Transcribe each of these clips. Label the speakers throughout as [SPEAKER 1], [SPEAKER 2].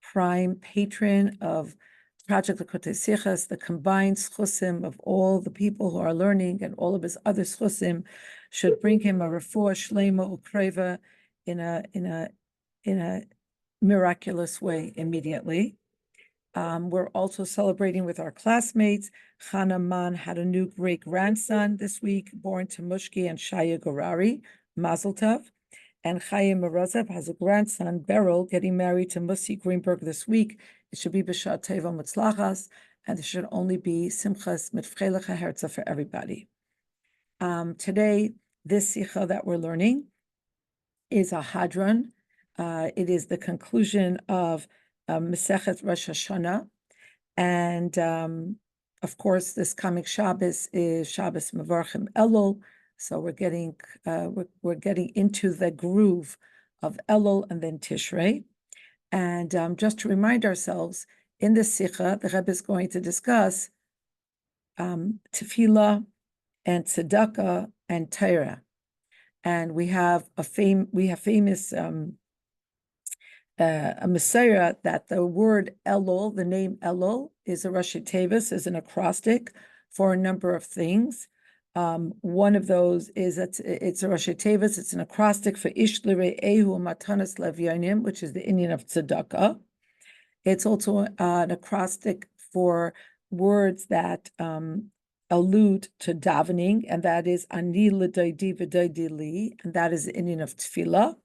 [SPEAKER 1] prime patron of Project Lakotei Sichos, the combined schusim of all the people who are learning and all of his other schusim should bring him a refuah shlema ukreva in a miraculous way immediately. We're also celebrating with our classmates. Chana Man had a new great-grandson this week, born to Mushki and Shaya Gorari, Mazel Tov. And Chaim Morozev has a grandson, Beryl, getting married to Musi Greenberg this week. It should be B'Shat Teva Mutzlachas, and there should only be Simchas Mitfchelecha Herza for everybody. Today, this Sikha that we're learning is a Hadron. It is the conclusion of Masechet Rosh Hashanah. And of course, this coming Shabbos is Shabbos Mevarchim Elul. So we're getting into the groove of Elul and then Tishrei. And just to remind ourselves, in this Sikha, the Rebbe is going to discuss Tefillah and Tzedakah and Torah. And we have famous a Messiah that the word Elul, the name Elul, is a Rashi Tevis, is an acrostic for a number of things. One of those is that it's a Rashi Tevis, it's an acrostic for Ish L'Re'ehu Matanas Levyanim, which is the Indian of Tzedakah. It's also an acrostic for words that allude to davening, and that is Ani L'Daidi V'Daidi Li, and that is the Indian of Tefillah.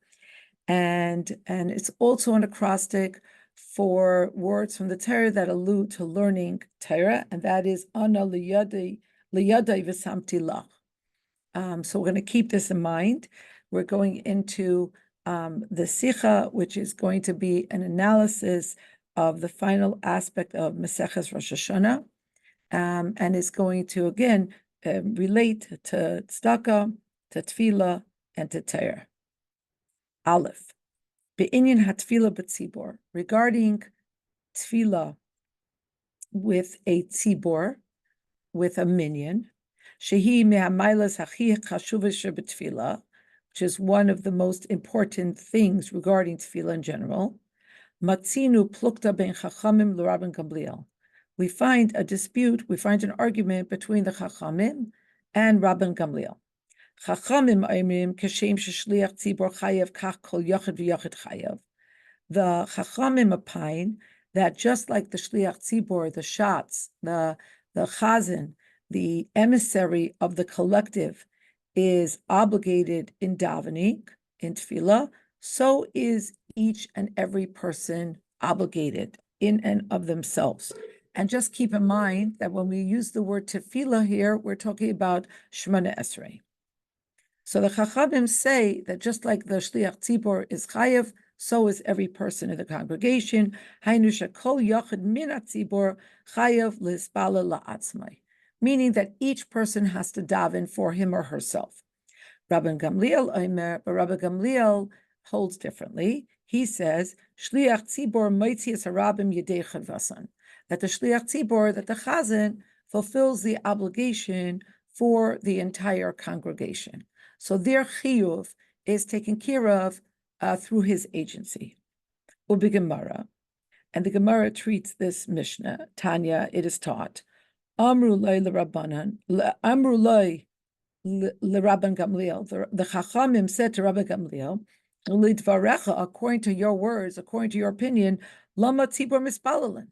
[SPEAKER 1] And it's also an acrostic for words from the Torah that allude to learning Torah, and that is Ana liyadai v'samti lach. So we're going to keep this in mind. We're going into the Sikha, which is going to be an analysis of the final aspect of Maseches Rosh Hashanah, and is going to again relate to tzedakah, to tefillah, and to Torah. Aleph, be'inyan hatfila b'tzibor, regarding tefillah with a tzibor, with a minyan, shehi me'hamaylas hachi chashuvah shebetfila, which is one of the most important things regarding tefillah in general. Matzinu plukta ben chachamim l'Rabban Gamliel. We find a dispute, we find an argument between the chachamim and Rabban Gamliel. Chachamim aimrim kashem sheshliach tzibor chayev kach kol yachid v'yachid chayev. The Chachamim opine that just like the shliach tzibor, the shatz, the chazan, the emissary of the collective, is obligated in davening, in tefillah, so is each and every person obligated in and of themselves. And just keep in mind that when we use the word tefillah here, we're talking about Shemona Esrei. So the Chachamim say that just like the Shliach Tzibor is chayev, so is every person in the congregation. Hainu shekol yachid min hatzibor chayev lispala la'atzmai, meaning that each person has to daven for him or herself. Rabban Gamliel Omer, but Rabban Gamliel holds differently. He says Shliach Tzibor moitzias harabim yedei chadvasan, that the Shliach Tzibor, that the Chazan fulfills the obligation for the entire congregation. So their chiyuv is taken care of through his agency. Ubi Gemara, and the Gemara treats this Mishnah, Tanya, it is taught, Amru loy l'Rabbanan, Amru loy l'Rabban Gamliel, the Chachamim said to Rabban Gamliel, Lidvarecha, according to your words, according to your opinion, Lama Tzibor Mispalalan.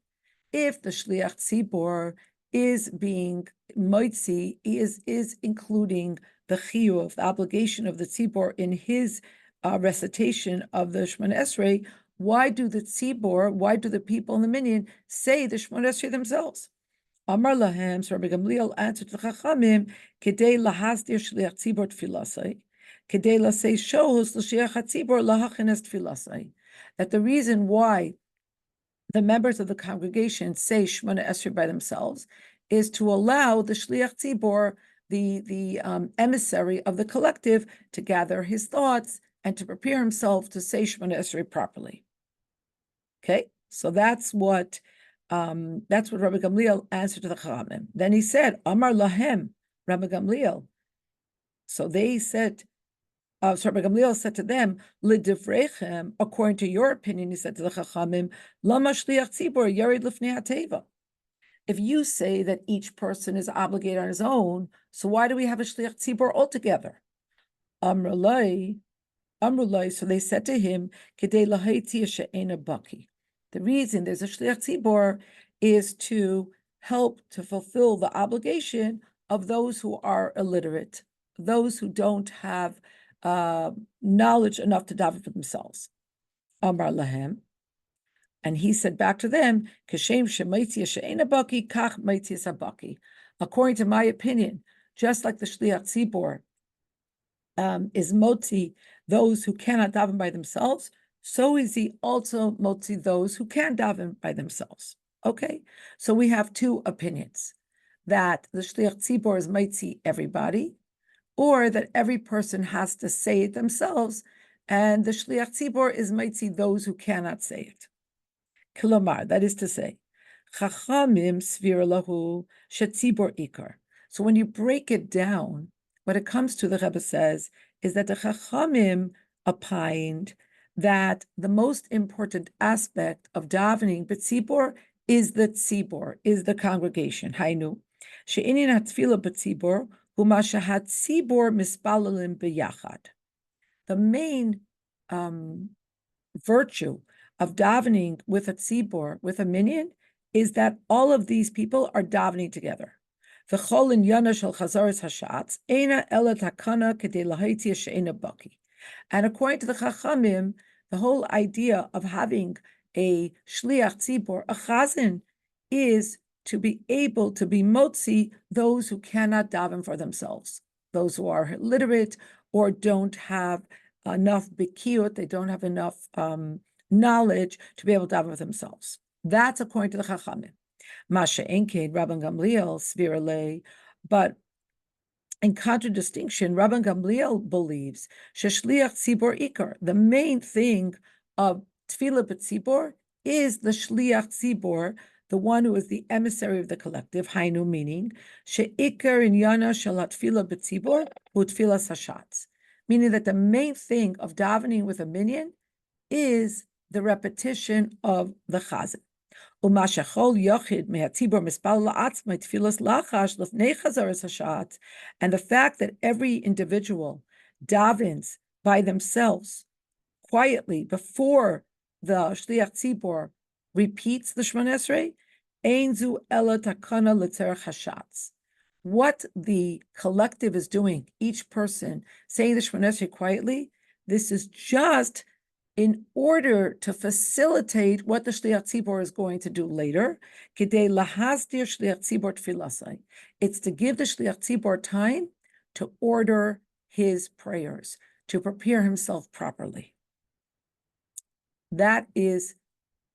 [SPEAKER 1] If the Shliach Tzibor is being moitzi, is including the chiyuv, the obligation of the tzibor in his recitation of the Shemona Esrei, why do the people in the minyan say the Shemona Esrei themselves? Amar lahem, so Rabbi Gamliel answered to the Chachamim, Kedei lahasdir shliach tzibor tfilasai, Kedei lasei shohus l'shliach hatzibor lahachines tfilasai. That the reason why the members of the congregation say Shemona Esrei by themselves is to allow the shliach tzibor, the emissary of the collective, to gather his thoughts and to prepare himself to say Shemona Esrei properly. Okay, so that's what Rabbi Gamliel answered to the Chachamim. Then he said, Amar lahem, Rabbi Gamliel. So they said, Rabbi Gamliel said to them, "L'divrechem," according to your opinion, he said to the Chachamim, "Lama shliach tzibur yared lifnei hateva." If you say that each person is obligated on his own, so why do we have a shliach tzibur altogether? Amrulai, so they said to him, "Kedei lahaiti she'ena baki." The reason there's a shliach tzibur is to help to fulfill the obligation of those who are illiterate, those who don't have knowledge enough to daven for themselves. Amar lahem, and he said back to them, "Kashem shemaitia she'ena baki, kach maitia sabaki." According to my opinion, just like the shliach tzibur is motzi those who cannot daven by themselves, so is he also motzi those who can daven by themselves. Okay, so we have two opinions: that the shliach tzibur is motzi everybody, or that every person has to say it themselves, and the shliach tzibur is motzi those who cannot say it. Kilomar, that is to say, chachamim svir lahu shetzibur ikar. So when you break it down, what it comes to, the Rebbe says, is that the chachamim opined that the most important aspect of davening b'tzibur is the tzibur, is the congregation. Hainu she'inin hatfila b'tzibur huma shahat tzibur mispalalim b'yachad. The main virtue of davening with a tzibur, with a minyan, is that all of these people are davening together. V'chol inyana shel chazaras hashatz eina ela takana kedei lahaitia she'ena baki. And according to the Chachamim, the whole idea of having a shliach tzibur, a chazan, is to be able to be motzi those who cannot daven for themselves, those who are illiterate or don't have enough bikiyut, they don't have enough knowledge to be able to daven with themselves. That's according to the Chachamim. Masha Enkein, Rabban Gamliel, Svirale, but in contradistinction, Rabban Gamliel believes Sheshliach Tzibor Ikar. The main thing of Tefillah B'Tzibor is the Shliach Tzibor, the one who is the emissary of the collective. Hainu, meaning She'ikar Inyana Shel Tefillah B'Tzibor Hu Tefillas Hashatz, meaning that the main thing of davening with a minyan is the repetition of the chazan. And the fact that every individual davens by themselves quietly before the shliach tzibor repeats the Shemona Esrei, ein zu ela takana l'tzerech hashatz. What the collective is doing, each person saying the Shemona Esrei quietly, this is just in order to facilitate what the Shliach Tzibor is going to do later. Kidei lahasdir Shliach Tzibor tfilasai. It's to give the Shliach Tzibor time to order his prayers, to prepare himself properly. That is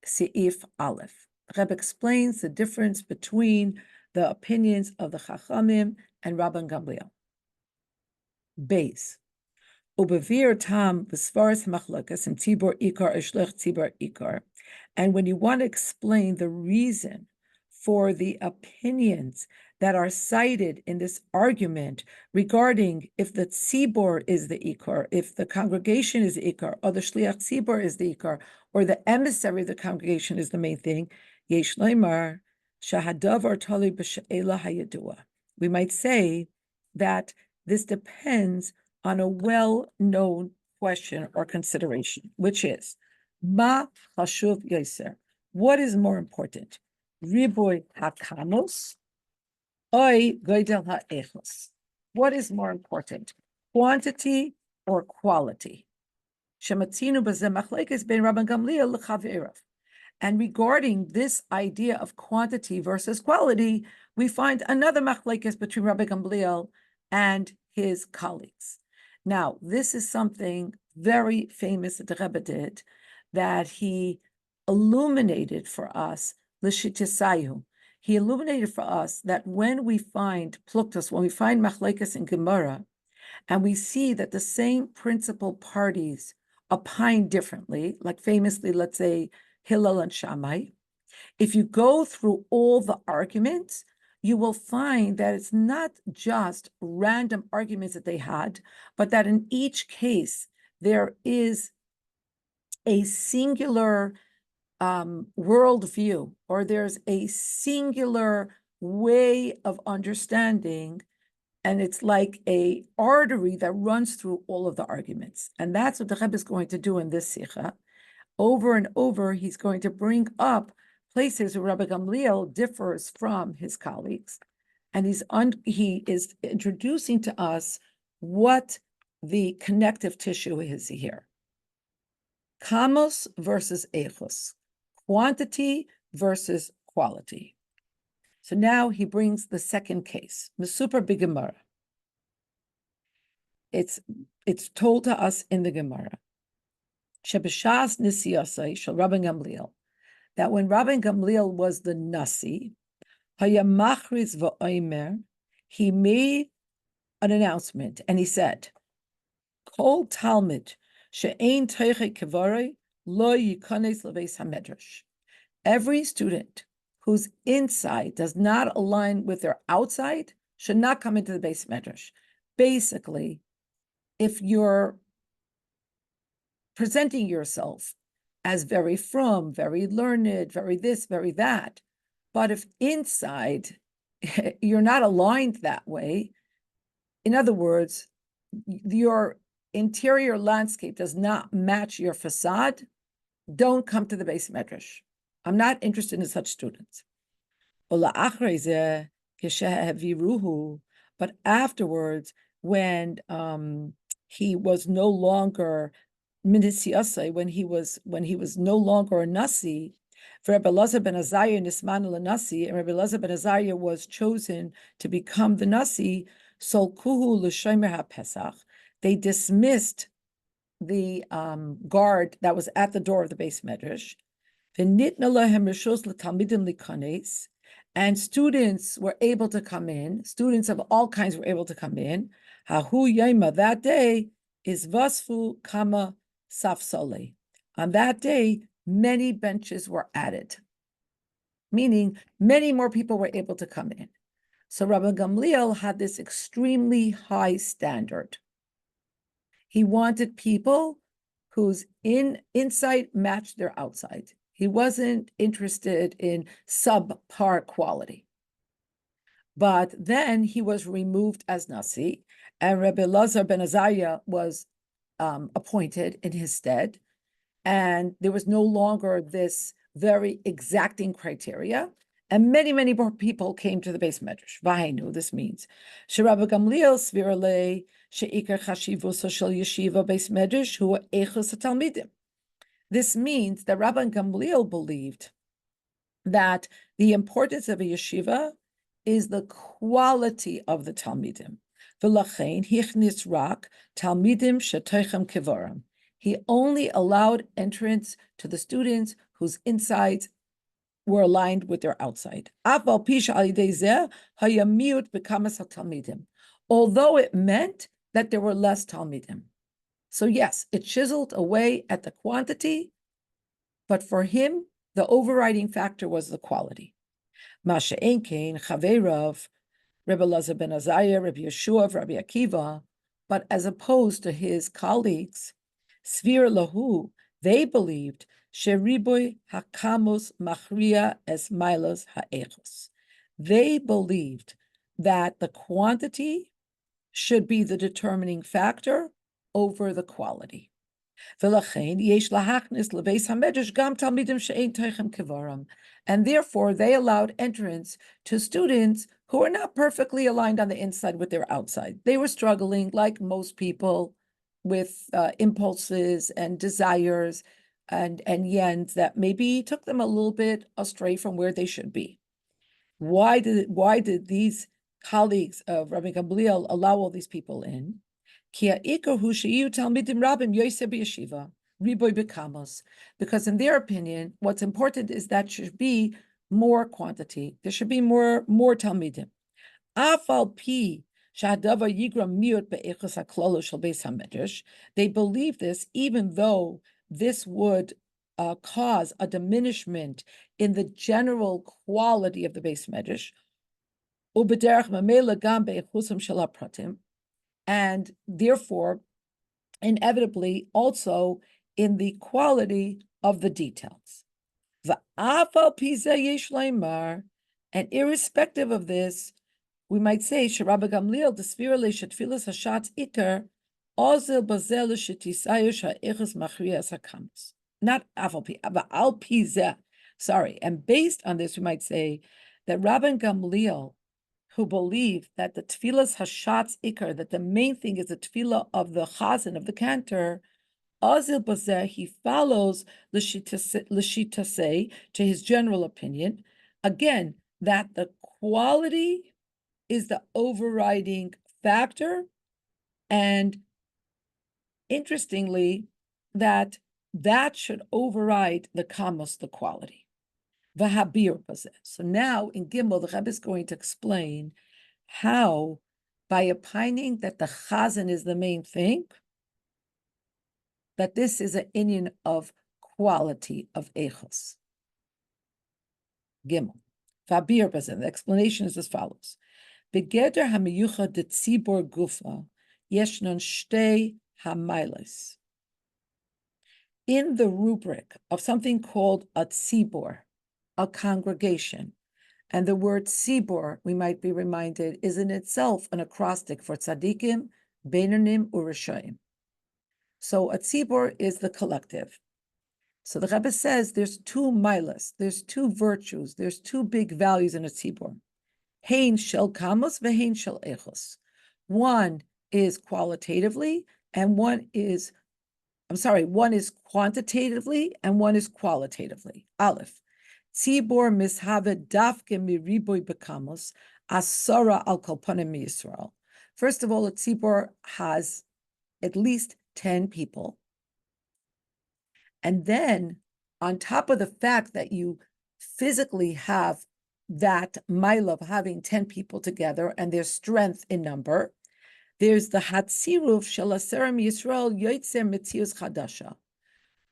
[SPEAKER 1] Seif Aleph. Rebbe explains the difference between the opinions of the Chachamim and Rabban Gamliel. Beis. Ubevir tam v'svaris machlokes and tzibor ikar eshlech tzibor ikar. And when you want to explain the reason for the opinions that are cited in this argument regarding if the tzibor is the ikar, if the congregation is the ikar, or the shliach tzibor is the ikar, or the emissary of the congregation is the main thing, yesh leimar shahadavar tali b'she'ela hayadua. We might say that this depends on a well-known question or consideration, which is, Ma chashuv yoser? What is more important? Riboy hakamos, oy goydel ha'echos. What is more important, quantity or quality? Shematzinu b'zeh machlekes ben Rabban Gamliel l'chaverav. And regarding this idea of quantity versus quality, we find another machlekes between Rabban Gamliel and his colleagues. Now, this is something very famous that the Rebbe did, that he illuminated for us, l'shitisayu. He illuminated for us that when we find pluktas, when we find machlekes in Gemara, and we see that the same principal parties opine differently, like famously, let's say, Hillel and Shammai, if you go through all the arguments, you will find that it's not just random arguments that they had, but that in each case, there is a singular worldview, or there's a singular way of understanding, and it's like a artery that runs through all of the arguments. And that's what the Rebbe is going to do in this Sikha. Over and over, he's going to bring up places where Rabbi Gamliel differs from his colleagues, and he is introducing to us what the connective tissue is here. Kamos versus echos, quantity versus quality. So now he brings the second case, Mesupar b'Gemara. It's told to us in the Gemara, Shebeshas nisiyasai shel Rabbi Gamliel, that when Rabbi Gamliel was the nasi, hayamachriz v'oimer, he made an announcement and he said, Kol Talmud she'ein teiche kevarei lo yikanes leveis hamedrash. Every student whose inside does not align with their outside should not come into the base medrash. Basically, if you're presenting yourself as very frum, very learned, very this, very that, but if inside you're not aligned that way, in other words, your interior landscape does not match your facade, don't come to the base medrash. I'm not interested in such students. But afterwards, when he was no longer minisiyasai, when he was no longer a nasi, for Rabbi Elazar ben Azariah nisman l'nasi, and Rabbi Elazar ben Azariah was chosen to become the nasi. Solkuhu l'shomer haPesach. They dismissed the guard that was at the door of the base medrash. And students were able to come in. Students of all kinds were able to come in. Hahu Yema, that day is Vasfu Kama Safsole. On that day, many benches were added, meaning many more people were able to come in. So Rabbi Gamliel had this extremely high standard. He wanted people whose inside matched their outside. He wasn't interested in subpar quality. But then he was removed as Nasi, and Rabbi Elazar ben Azariah was appointed in his stead. And there was no longer this very exacting criteria. And many, many more people came to the base medrash. V'hainu, this means Rabbi Gamliel svirale sheikar chashivus shel yeshiva base medrash hu echos hatalmidim. This means that Rabbi Gamliel believed that the importance of a yeshiva is the quality of the talmidim. V'lachein hichnis rak talmidim shetoichem kevorim. He only allowed entrance to the students whose insides were aligned with their outside. Although it meant that there were less talmidim. So yes, it chiseled away at the quantity, but for him, the overriding factor was the quality. Masha Enkein, Chaveirav, Rebbe Elazar ben Azariah, Rabbi Yeshua, Rabbi Akiva, but as opposed to his colleagues, Svir Lahu, they believed Sheriboy Hakamos Machria es Milos Haechos. They believed that the quantity should be the determining factor over the quality. And therefore, they allowed entrance to students who were not perfectly aligned on the inside with their outside. They were struggling, like most people, with impulses and desires and yens that maybe took them a little bit astray from where they should be. Why did these colleagues of Rabbi Gamliel allow all these people in? Because in their opinion, what's important is that should be more quantity. There should be more talmidim. They believe this, even though this would cause a diminishment in the general quality of the base medrash. And therefore, inevitably, also in the quality of the details. And irrespective of this, we might say, Rabbi Gamliel, the sphere shetfilas hashatz ikar, ozil bazel shetisayosh ha'ichus machrias hakamas. Not afal but al pizeh. Sorry. And based on this, we might say that Rabbi Gamliel, who believed that the tefillas hashatz ikar, that the main thing is the tefillah of the chazan, of the cantor, Azil Bazeh, he follows L'shitase, to his general opinion, again, that the quality is the overriding factor, and interestingly, that should override the kamos, the quality. V'habir Bazeh. So now in Gimel, the Rebbe is going to explain how, by opining that the chazan is the main thing, that this is an inyan of quality of echos. Gimel. Fabir Bazin. The explanation is as follows. Begeder hamiyucha de tzibor gufa yeshnon shtei hamailes. In the rubric of something called a tzibor, a congregation, and the word tzibor, we might be reminded, is in itself an acrostic for tzadikim, beinonim, urishayim. So a tzibor is the collective. So the Rebbe says there's two milas, there's two virtues, there's two big values in a tzibor. Hein shel kamos vehein shel echos. One is qualitatively, and one is quantitatively, and one is qualitatively. Aleph. Tzibor mishave dafke miriboy bekamos asara al kolpanim Yisrael. First of all, a tzibor has at least 10 people. And then on top of the fact that you physically have that mile of having 10 people together and their strength in number, there's the hatziruf shel aserim Yisrael yoitzer metzius chadasha.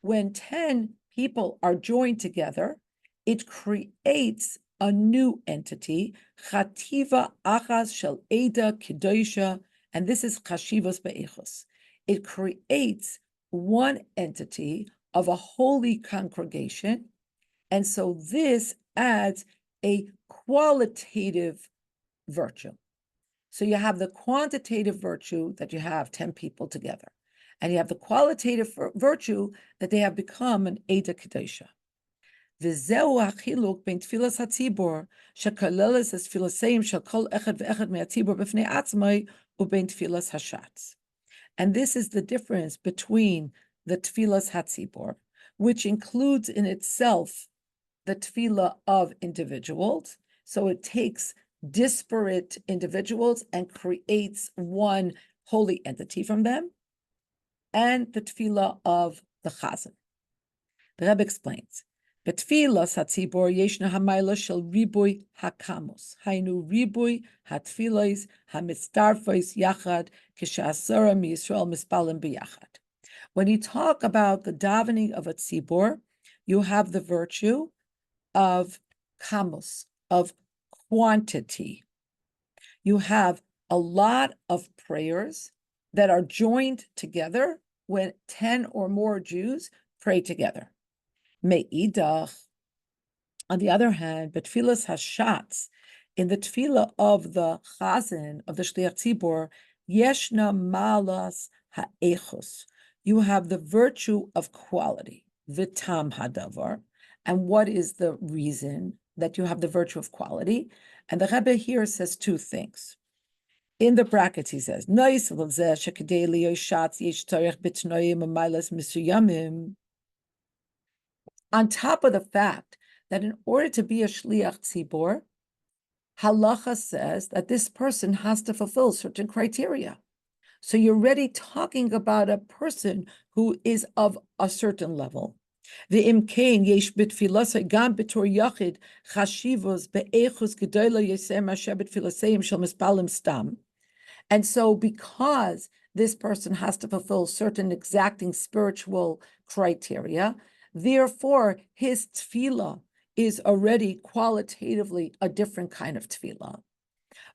[SPEAKER 1] When 10 people are joined together, it creates a new entity, chativa achas shel eda kedosha, and this is chashivos be'echos. It creates one entity of a holy congregation, and so this adds a qualitative virtue. So you have the quantitative virtue that you have 10 people together, and you have the qualitative virtue that they have become an Eda Kedosha. V'zeu hachiluk ben tfilas hatzibor shekaleles es tfilaseim shel kol echad ve'echad me'atzibor b'fnei atzmai u'ben tfilas hashatz. And this is the difference between the tfilas hatzibor, which includes in itself the tefillah of individuals. So it takes disparate individuals and creates one holy entity from them, and the tefillah of the chazan. The Rebbe explains, "Betfilas hatzibor yeshna hamayla shel riboy hakamos, hainu riboy hatfilas hamistarfos yachad k'she'asara miYisrael mispalim biyachad." When you talk about the davening of a tzibor, you have the virtue of kamos, of quantity. You have a lot of prayers that are joined together when 10 or more Jews pray together. Me'idach, on the other hand, betfilas hashatz, in the tefillah of the chazan, of the shliach tzibor, yeshna malas ha'echos. You have the virtue of quality, vitam hadavar. And what is the reason that you have the virtue of quality? And the Rebbe here says two things. In the brackets, he says, on top of the fact that in order to be a shliach tzibor, halacha says that this person has to fulfill certain criteria. So you're already talking about a person who is of a certain level. And so because this person has to fulfill certain exacting spiritual criteria, therefore his tefillah is already qualitatively a different kind of tefillah.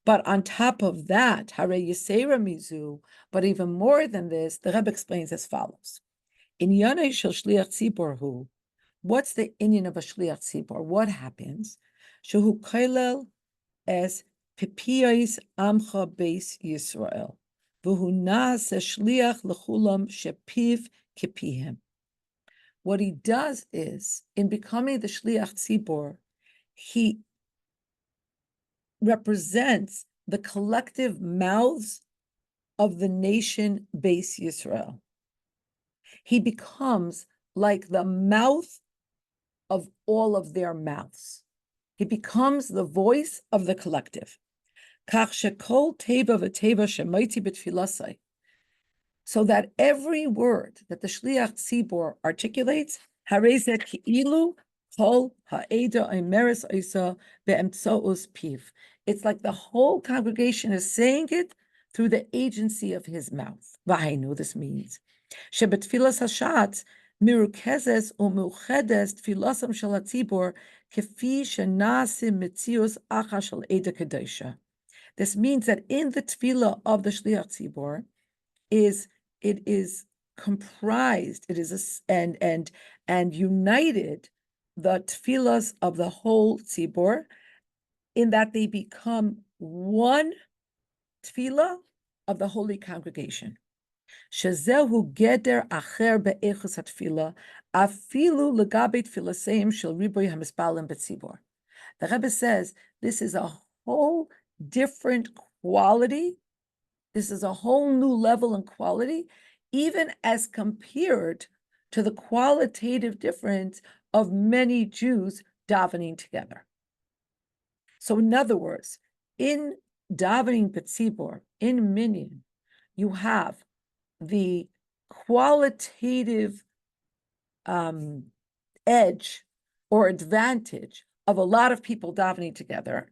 [SPEAKER 1] But on top of that, Hare Yisera Mizu, but even more than this, the Rebbe explains as follows. In Yanei Shel Shliach Tzibor Hu, what's the inyan of a Shliach Tzibor? What happens? Shehu Kailel es Pipiyais Amcha Beis Yisrael. V'hu Naaseh Shliach L'chulam Shepiv Kipihem. What he does is, in becoming the Shliach Tzibor, he represents the collective mouths of the nation Beis Yisrael. He becomes like the mouth of all of their mouths. He becomes the voice of the collective. Kach shekol teva v'teva shemaiti b'tfilasai. So that every word that the Shliach Tzibor articulates, harezeh ki'ilu kol ha'eda omeres oisa be'emtzo'us piv. It's like the whole congregation is saying it through the agency of his mouth. V'hainu, this means shebetfilas hashatz mirukezes u'muchedes tfilasam shel hatzibor kefi shenasim mitzius acha shel eda kedosha. This means that in the tefillah of the Shliach Tzibor, it is comprised, it is and united the tefillas of the whole tzibor, in that they become one tefillah of the holy congregation. Shezehu geder acher be'echus hatefillah, afilu legabe tfilaseim shel riboy hamispalim betzibor. The Rebbe says this is a whole different quality. This is a whole new level and quality, even as compared to the qualitative difference of many Jews davening together. So in other words, in davening B'tzibor, in Minyan, you have the qualitative edge or advantage of a lot of people davening together.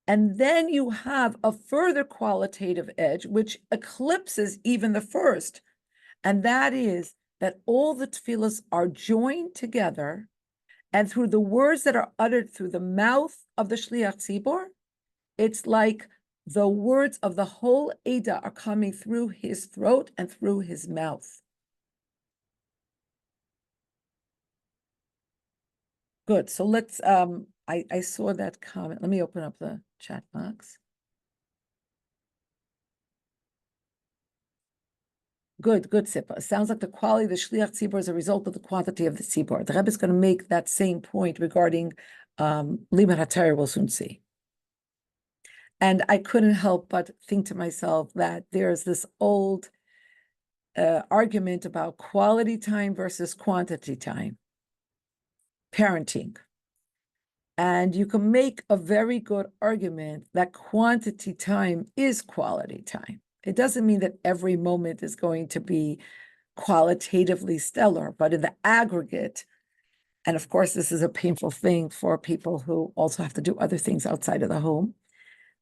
[SPEAKER 1] And then you have a further qualitative edge, which eclipses even the first. And that is that all the tefillahs are joined together, and through the words that are uttered through the mouth of the Shliach Tzibor, it's like the words of the whole Eda are coming through his throat and through his mouth. Good. So let's, I saw that comment. Let me open up the chat box. Good, Sippa. Sounds like the quality of the Shliach Tzibor is a result of the quantity of the Tzibor. The Rebbe is going to make that same point regarding Limud HaTorah, we'll soon see. And I couldn't help but think to myself that there's this old argument about quality time versus quantity time, parenting. And you can make a very good argument that quantity time is quality time. It doesn't mean that every moment is going to be qualitatively stellar, but in the aggregate, and of course, this is a painful thing for people who also have to do other things outside of the home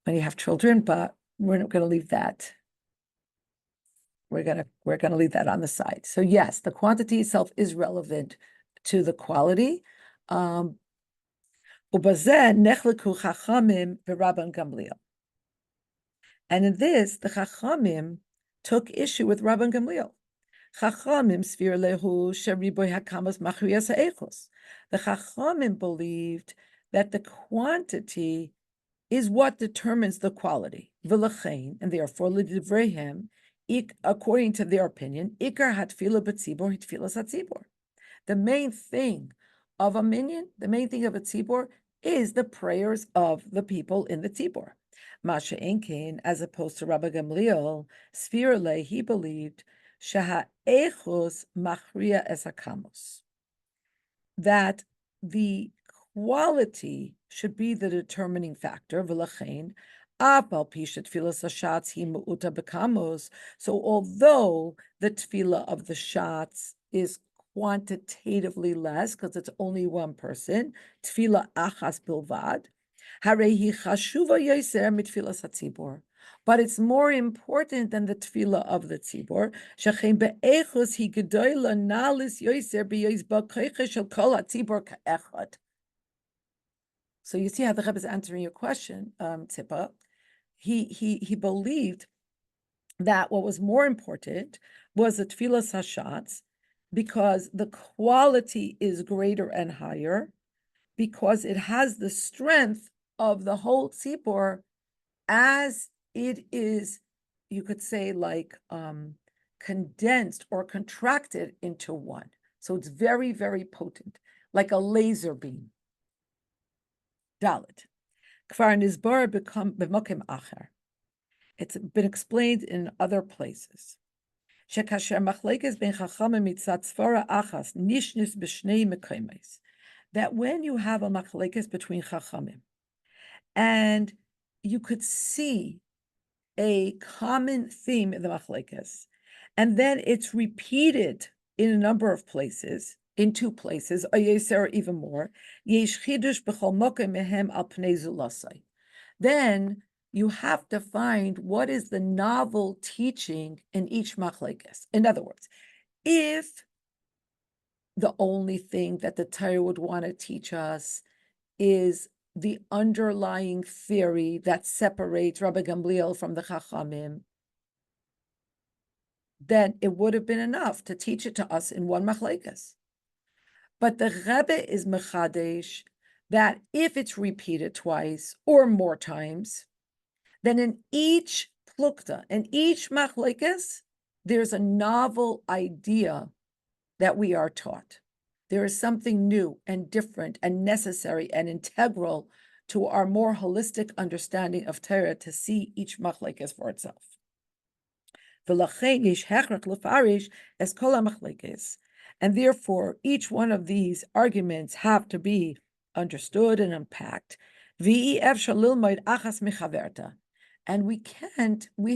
[SPEAKER 1] when you have children, but we're not going to leave that. We're going to leave that on the side. So yes, the quantity itself is relevant to the quality. And in this, the Chachamim took issue with Rabban Gamliel. Chachamim svir lehu sheriboy hakamas machriyas ha'echos. The Chachamim believed that the quantity is what determines the quality. V'lachein, and therefore l'divreihem, according to their opinion, ikar hatfila b'tzibor hitfilas hatzibor. The main thing of a minyan, the main thing of a tzibor, is the prayers of the people in the tzibor. Masha Enkin, as opposed to Rabbi Gamliel, Sfirle, he believed Shaha Echos Machria es Hakamos, that the quality should be the determining factor. V'lachein apal pishat tfilas hashatz hi mu'uta bekamos. So although the tefillah of the shots is quantitatively less because it's only one person, tefillah achas bilvad, harehi chashuva yoser mitfilas hatzibor. But it's more important than the tefillah of the tzibor. Shachem be'echos hi gedoyla nalis yoser b'yizba koiche shel kol hatzibor ka'echad. So you see how the Rebbe is answering your question, Tzippa. he believed that what was more important was the tefillas hashatz, because the quality is greater and higher, because it has the strength of the whole tzibor, as it is, you could say, like condensed or contracted into one. So it's very, very potent, like a laser beam. Dalet. Kfar nizbar become b'mokim acher. It's been explained in other places. Shekasher machlekes ben chachamim mitzat tzvara achas nishnis b'shnei mekomes. That when you have a machlekes between chachamim, and you could see a common theme in the machlekes, and then it's repeated in a number of places, in 2 places, or even more, yesh chidush b'chol mokem mehem al pnei zulasai. Then you have to find what is the novel teaching in each machlekes. In other words, if the only thing that the Torah would want to teach us is the underlying theory that separates Rabbi Gamliel from the Chachamim, then it would have been enough to teach it to us in one machlekes. But the Rebbe is mechadesh that if it's repeated twice or more times, then in each plukta, in each machlekes, there's a novel idea that we are taught. There is something new and different and necessary and integral to our more holistic understanding of Torah to see each machlekes for itself. And therefore, each one of these arguments have to be understood and unpacked. And we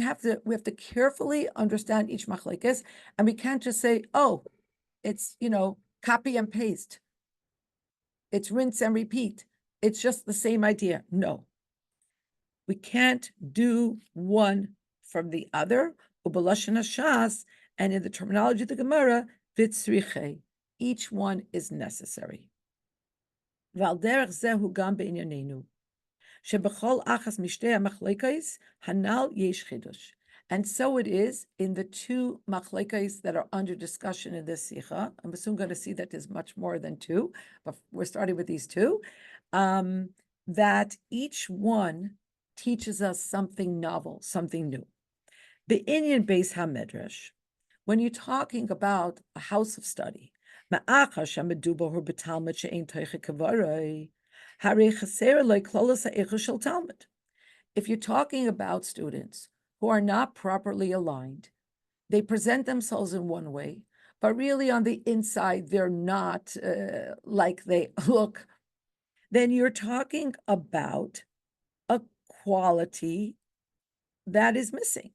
[SPEAKER 1] have to carefully understand each machlekes, and we can't just say, oh, it's, copy and paste. It's rinse and repeat. It's just the same idea. No. We can't do one from the other. Ubalashon hashas, and in the terminology of the Gemara, vitzriche. Each one is necessary. Val derech zehu gam beinyanenu. Shebechol achas mishtei machlekes hanal yesh chidush. And so it is in the 2 machlekes that are under discussion in this sikha. I'm soon going to see that there's much more than 2, but we're starting with these 2. That each one teaches us something novel, something new. The Inyan Beis HaMedrash, when you're talking about a house of study, if you're talking about students who are not properly aligned, they present themselves in one way, but really on the inside, they're not like they look, then you're talking about a quality that is missing.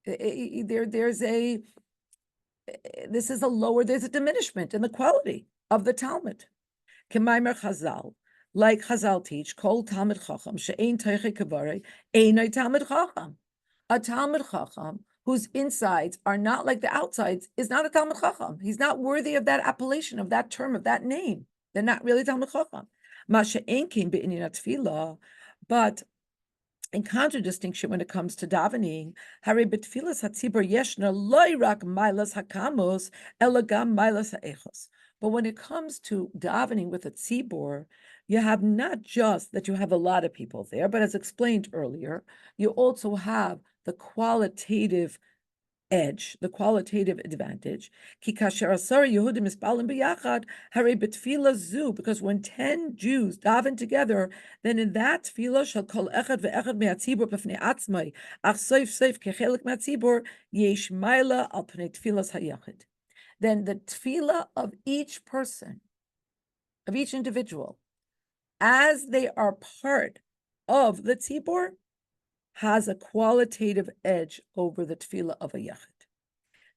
[SPEAKER 1] There's a diminishment in the quality of the Talmud. K'maimer Chazal, like Chazal teach, Kol Talmud Chacham, she'ein teiche kavare, einay Talmud Chacham. A Talmud Chacham whose insides are not like the outsides is not a Talmud Chacham. He's not worthy of that appellation, of that term, of that name. They're not really Talmud Chacham. Ma she'ein kim be'inyan tefillah, but in contradistinction when it comes to davening, Hari betfilas hatzibur yeshna loy rak mailas hakamos elagam mailas haechos. But when it comes to davening with a tzibur, you have not just that you have a lot of people there, but as explained earlier, you also have the qualitative edge, the qualitative advantage. Because when 10 Jews daven together, then in that tefillah shall kol echad ve'echad me'atzibur b'fnei atzmai, ach soif soif kechelek me'atzibur yesh maila al pnei tefillas hayachid. Then the tefillah of each person, of each individual, as they are part of the tzibur, has a qualitative edge over the tefillah of a yachid.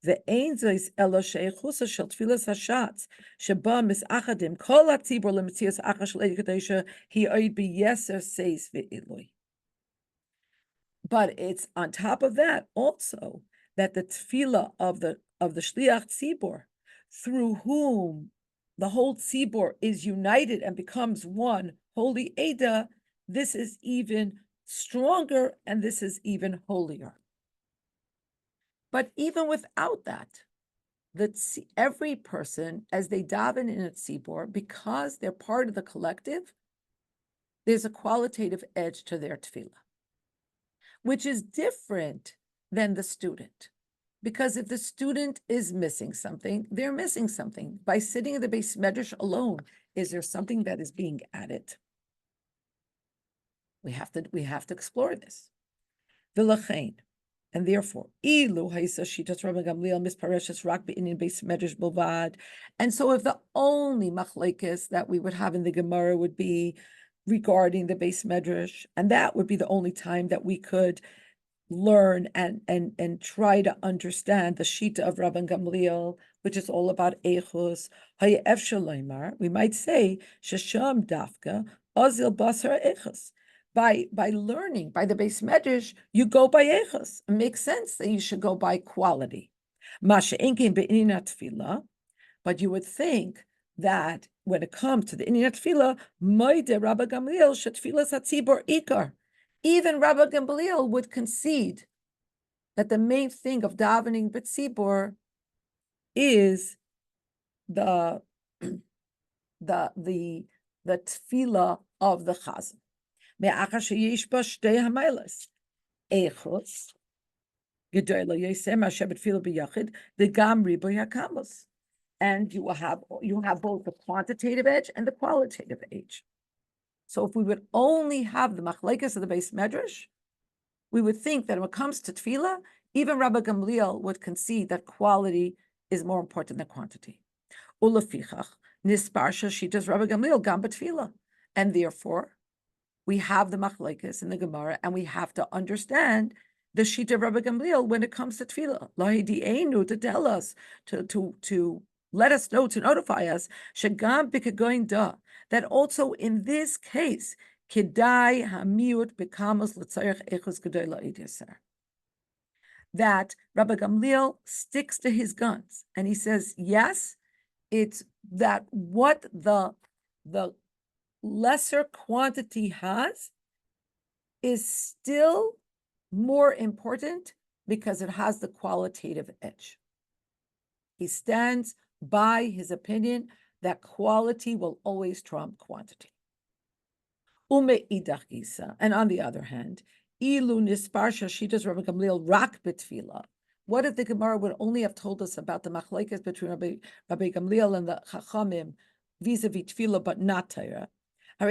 [SPEAKER 1] The einzos elo she'echusa shel tefillas hashatz sheba misachadim kol hatzibur lemitzias achash le'kedusha he oid beyeser seis ve'ilui. But it's on top of that also that the tefillah of the shliach tzibur, through whom the whole tzibur is united and becomes one holy Eda, this is even stronger, and this is even holier. But even without that, every person, as they daven in a tzibor, because they're part of the collective, there's a qualitative edge to their tefillah, which is different than the student. Because if the student is missing something, they're missing something. By sitting in the Beis Medrash alone, is there something that is being added? We have to explore this. V'lachein, and therefore, ilu haisa shitas Rabban Gamliel mispareshes rak be'inin Beis Medrash bovad. And so, if the only machlekes that we would have in the Gemara would be regarding the Beis Medrash, and that would be the only time that we could learn and try to understand the shita of Rabban Gamliel, which is all about eichus. Hayef shaloimar, we might say shesham dafka ozil basar eichus. By learning by the Beis Medrash, you go by eichus. It makes sense that you should go by quality. Masha inkin be'inina tefillah, but you would think that when it comes to the inina tefillah, moide Rabban Gamliel shetfilas hatzibor ikar. Even Rabban Gamliel would concede that the main thing of davening b'tzibor is the tefillah of the chazan. Me'achar sheyesh ba shtei hamaylas, eichus gedola yosem asher b'tefillah b'yachid v'gam riboy hakamos, and you have both the quantitative edge and the qualitative edge. So if we would only have the machlekes of the Beis Medrash, we would think that when it comes to tefillah, even Rabban Gamliel would concede that quality is more important than quantity. Ulefichach nisparsha shitas Rabban Gamliel gam b'tefillah, and therefore we have the machlekes in the Gemara, and we have to understand the shita of Rabban Gamliel when it comes to tefillah. Lahidienu, to tell us, to let us know, to notify us, shagam b'kagoin da, that also in this case, kedai hamiut bekamos l'tzarech echos gedei la'id yaser, that Rabban Gamliel sticks to his guns, and he says, yes, it's that what the lesser quantity has is still more important because it has the qualitative edge. He stands by his opinion that quality will always trump quantity. And on the other hand, ilu nisparsha shitas Rabban Gamliel rak b'tefillah. What if the Gemara would only have told us about the machlekes between Rabbi Gamliel and the Chachamim vis-a-vis tefillah, but not Torah? So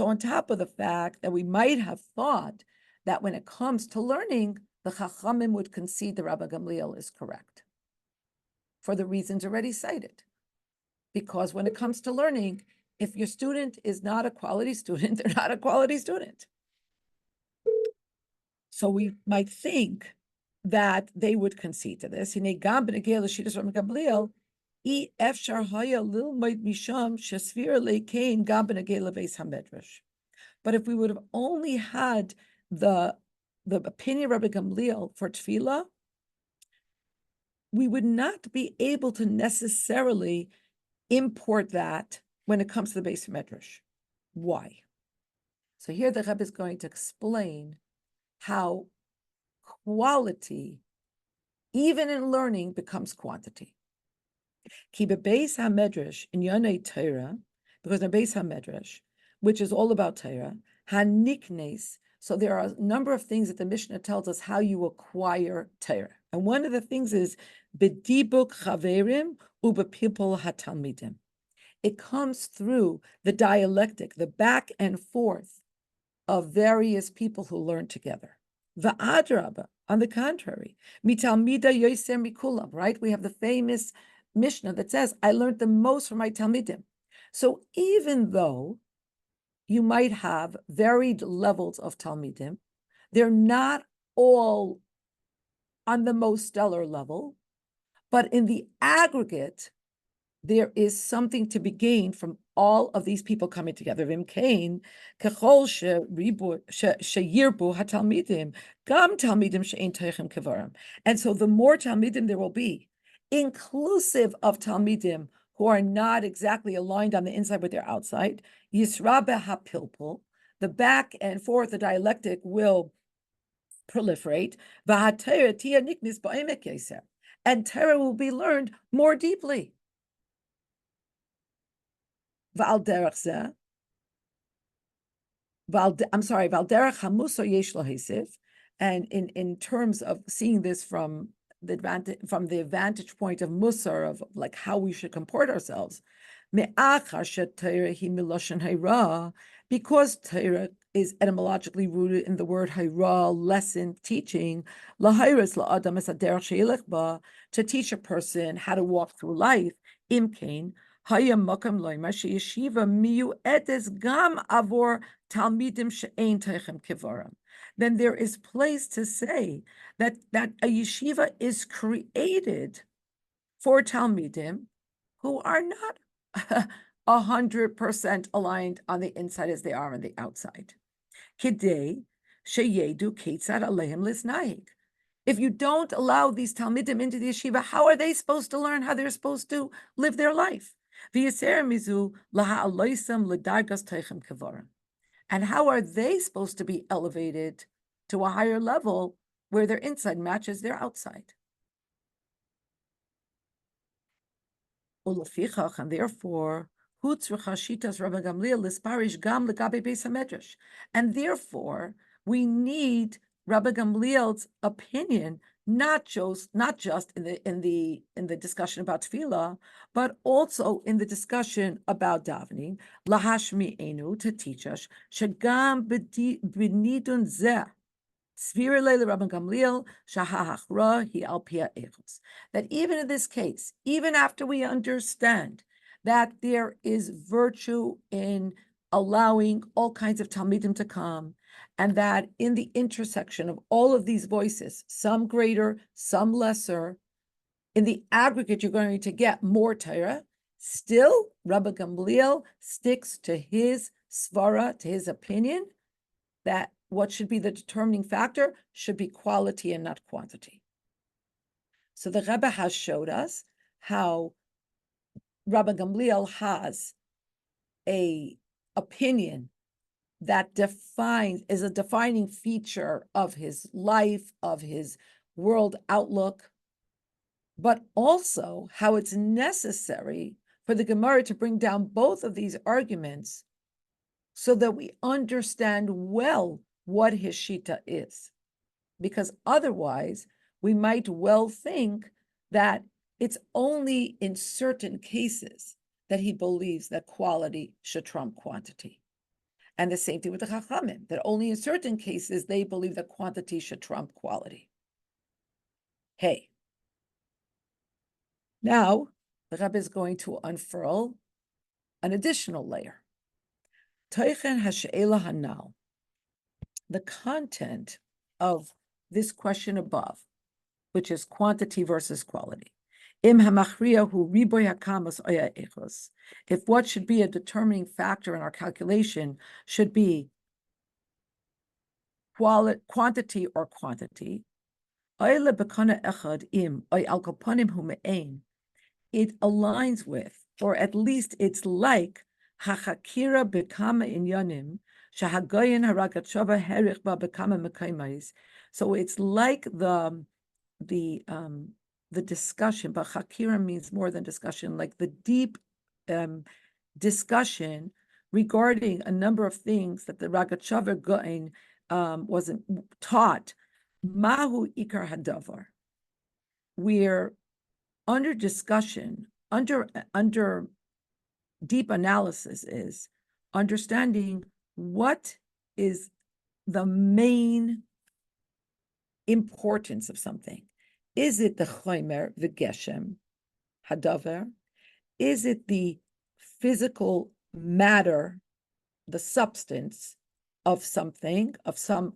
[SPEAKER 1] on top of the fact that we might have thought that when it comes to learning, the Chachamim would concede the Rabban Gamliel is correct, for the reasons already cited. Because when it comes to learning, if your student is not a quality student, they're not a quality student. So we might think that they would concede to this. But if we would have only had the opinion of Rabbi Gamliel for tefillah, we would not be able to necessarily import that when it comes to the Beis Medrash. Why? So here the Rebbe is going to explain how quality, even in learning, becomes quantity. Ki bebeis hamedrash in Yonei Torah, because in beis hamedrash, which is all about Torah, haniknes. So there are a number of things that the Mishnah tells us how you acquire Torah, and one of the things is bedibuk chaverim ubepipol hatalmidim. It comes through the dialectic, the back and forth of various people who learn together. Va'adraba, on the contrary, mitalmida yoser mikulam, right? We have the famous Mishnah that says, I learned the most from my talmidim. So even though you might have varied levels of talmidim, they're not all on the most stellar level, but in the aggregate, there is something to be gained from all of these people coming together. V'imkein kechol sheyirbu hatalmidim gam talmidim she'ein teichem kevarim. And so the more talmidim there will be, inclusive of talmidim who are not exactly aligned on the inside with their outside. Yisrabe hapilpul, the back and forth, the dialectic will proliferate. And Torah will be learned more deeply. I'm sorry, and in terms of seeing this from the vantage point of Musar, of like how we should comport ourselves, because Torah is etymologically rooted in the word hayra, lesson, teaching, to teach a person how to walk through life. Imkain, then there is place to say that a yeshiva is created for talmidim who are not 100% aligned on the inside as they are on the outside. Kidei sheyedu ketzad alehem lisnaig. If you don't allow these talmidim into the yeshiva, how are they supposed to learn how they're supposed to live their life? And how are they supposed to be elevated to a higher level where their inside matches their outside? And therefore, and therefore, we need Rabbi Gamliel's opinion, not just in the discussion about tefillah, but also in the discussion about davening, lahashmi enu, to teach us, shagam b'nidun zeh, that even in this case, even after we understand that there is virtue in allowing all kinds of talmidim to come, and that in the intersection of all of these voices, some greater, some lesser, in the aggregate, you're going to get more Torah. Still, Rabbi Gamliel sticks to his svara, to his opinion, that what should be the determining factor should be quality and not quantity. So the Rebbe has showed us how Rabbi Gamliel has a opinion that is a defining feature of his life, of his world outlook, but also how it's necessary for the Gemara to bring down both of these arguments so that we understand well what his shita is. Because otherwise, we might well think that it's only in certain cases that he believes that quality should trump quantity. And the same thing with the Chachamim, that only in certain cases they believe that quantity should trump quality. Hey, now the Rebbe is going to unfurl an additional layer. Teichen ha'she'ela hanal, the content of this question above, which is quantity versus quality. Im hamachriya hu riboy hakamas oya echos. If what should be a determining factor in our calculation should be quantity or quantity, oyle bekana echad im oy al kopanim hu me'ein, it aligns with, or at least it's like, hachakira bekama inyanim shahagoyin haragatshava herich ba bekama mekaymais. So it's like the discussion, but chakira means more than discussion, like the deep discussion regarding a number of things that the Ragatshava Goin wasn't taught. Mahu ikar hadavar. We're under discussion, under deep analysis is understanding what is the main importance of something. Is it the chomer, the geshem, hadavar? Is it the physical matter, the substance of something, of some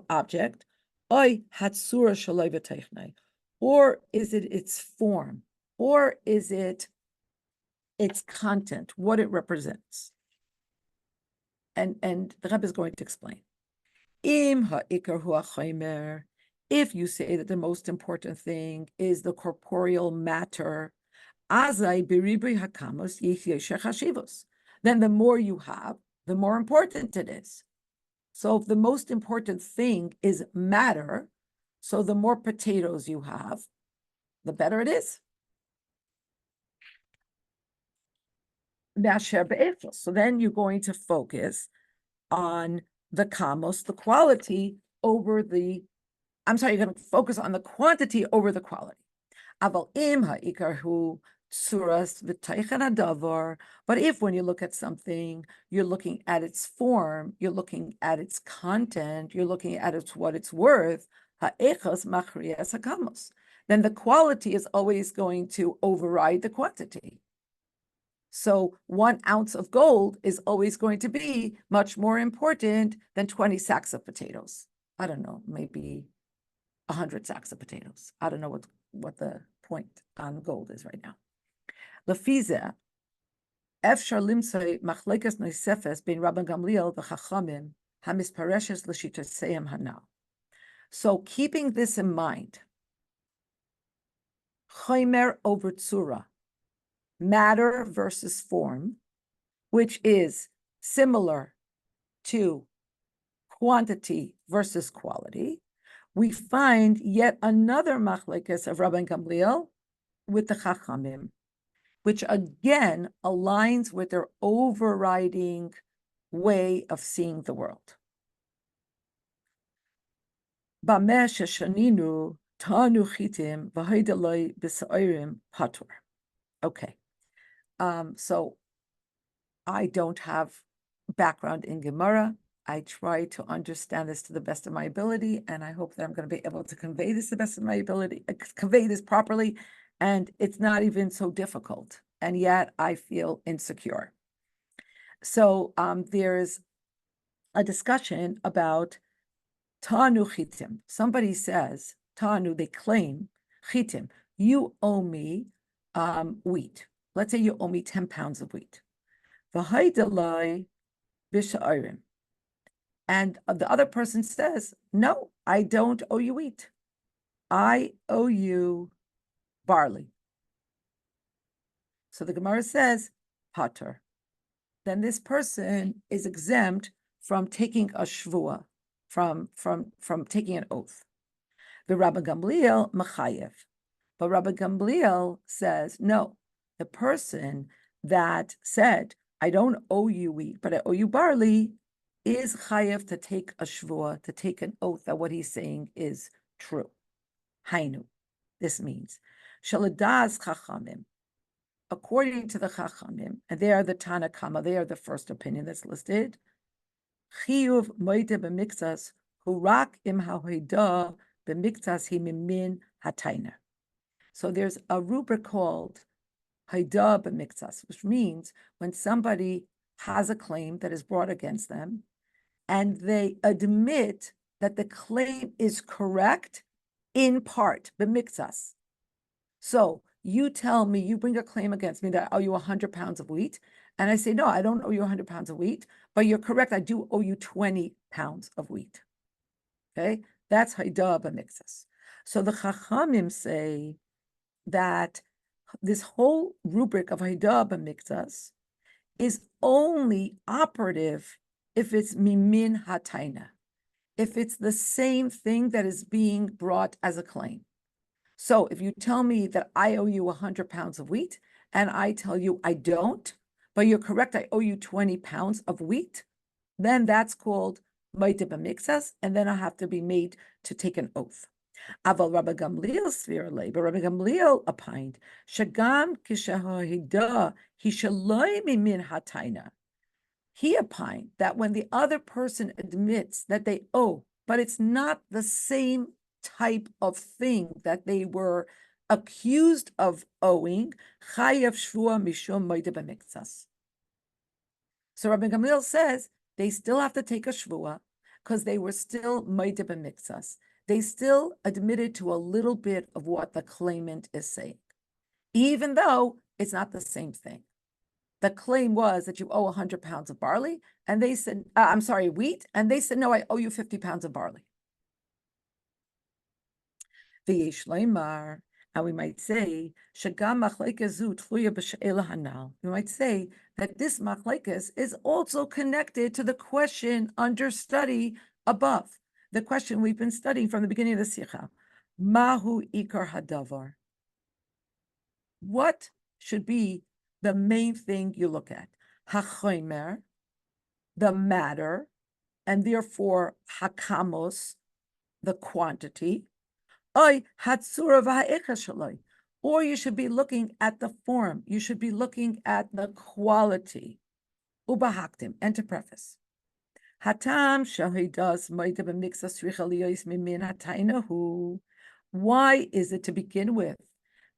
[SPEAKER 1] object? Oy hatsura shaloi v'technai. Or is it its form? Or is it its content, what it represents? And the Rebbe is going to explain. Im ha'ikar hu ha'chomer, if you say that the most important thing is the corporeal matter, Azai biribi hakamos yesher chashivos. Then the more you have, the more important it is. So if the most important thing is matter, so the more potatoes you have, the better it is. So then you're going to focus on the kamos, the quality over the, you're going to focus on the quantity over the quality. Aval im ha'ikar hu tsuras v'teichen hadavar. But if when you look at something, you're looking at its form, you're looking at its content, you're looking at its what it's worth, ha'echos machriyas hakamos. Then the quality is always going to override the quantity. So 1 ounce of gold is always going to be much more important than 20 sacks of potatoes. I don't know, maybe 100 sacks of potatoes. I don't know what the point on gold is right now. Lefize, efshar limsei machlekas noisefes bein Rabban Gamliel v'chachamim hamispareshes l'shitaseim hanal. So keeping this in mind, chomer over tzura, matter versus form, which is similar to quantity versus quality, we find yet another machlekes of Rabban Gamliel with the Chachamim, which again aligns with their overriding way of seeing the world. Bameh sheshaninu tanu chitim v'haydaloi b'sa'orim patur. Okay, so I don't have background in Gemara. I try to understand this to the best of my ability, and I hope that I'm going to be able to convey this to the best of my ability, convey this properly, and it's not even so difficult, and yet I feel insecure. So there's a discussion about Tanu Chitim. Somebody says, Tanu, they claim, Chitim, you owe me wheat. Let's say you owe me 10 pounds of wheat. V'haydalai b'sha'arim. And the other person says, no, I don't owe you wheat. I owe you barley. So the Gemara says, pater. Then this person is exempt from taking a shvua, from taking an oath. The Rabban Gamliel mechayev. But Rabban Gamliel says, no, the person that said, I don't owe you wheat, but I owe you barley, is chayev to take a shvua, to take an oath that what he's saying is true. Hainu. This means, shaladas chachamim. According to the chachamim, and they are the Tanakama, they are the first opinion that's listed. Chiyuv moide b'miktsas hurak im ha'hoida b'miktsas hi mimin hataina. So there's a rubric called hoida b'miktsas, which means when somebody has a claim that is brought against them, and they admit that the claim is correct in part, b'miktsas. So you tell me, you bring a claim against me that I owe you 100 pounds of wheat. And I say, no, I don't owe you 100 pounds of wheat, but you're correct. I do owe you 20 pounds of wheat. Okay, that's Haida b'miktsas. So the Chachamim say that this whole rubric of Haida b'miktsas is only operative if it's mimin hataina, if it's the same thing that is being brought as a claim. So if you tell me that I owe you 100 pounds of wheat, and I tell you I don't, but you're correct, I owe you 20 pounds of wheat, then that's called Maite b'miktsas, and then I have to be made to take an oath. Aval Rabbi Gamliel svirle, but Rabbi Gamliel opined, Shagam kishahida hishaloi mimin hataina. He opined that when the other person admits that they owe, but it's not the same type of thing that they were accused of owing, chayav shvua mishum moide b'miktsas. So Rabbi Gamliel says they still have to take a shvua because they were still moide b'miktsas. They still admitted to a little bit of what the claimant is saying, even though it's not the same thing. The claim was that you owe 100 pounds of barley, and they said, wheat, and they said, no, I owe you 50 pounds of barley. V'yesh leimar, And we might say, Shagam machlekes zu tluya b'she'ela hanal. We might say that this machlekes is also connected to the question under study above, the question we've been studying from the beginning of the Sikha. Mahu ikar hadavar. What should be the main thing you look at? Hachomer, the matter, and therefore hakamos, the quantity. Or you should be looking at the form. You should be looking at the quality. Ubahaktim, and to preface. Hatam shahidas maida b'mixas richaliyos mimin hatainahu. Why is it to begin with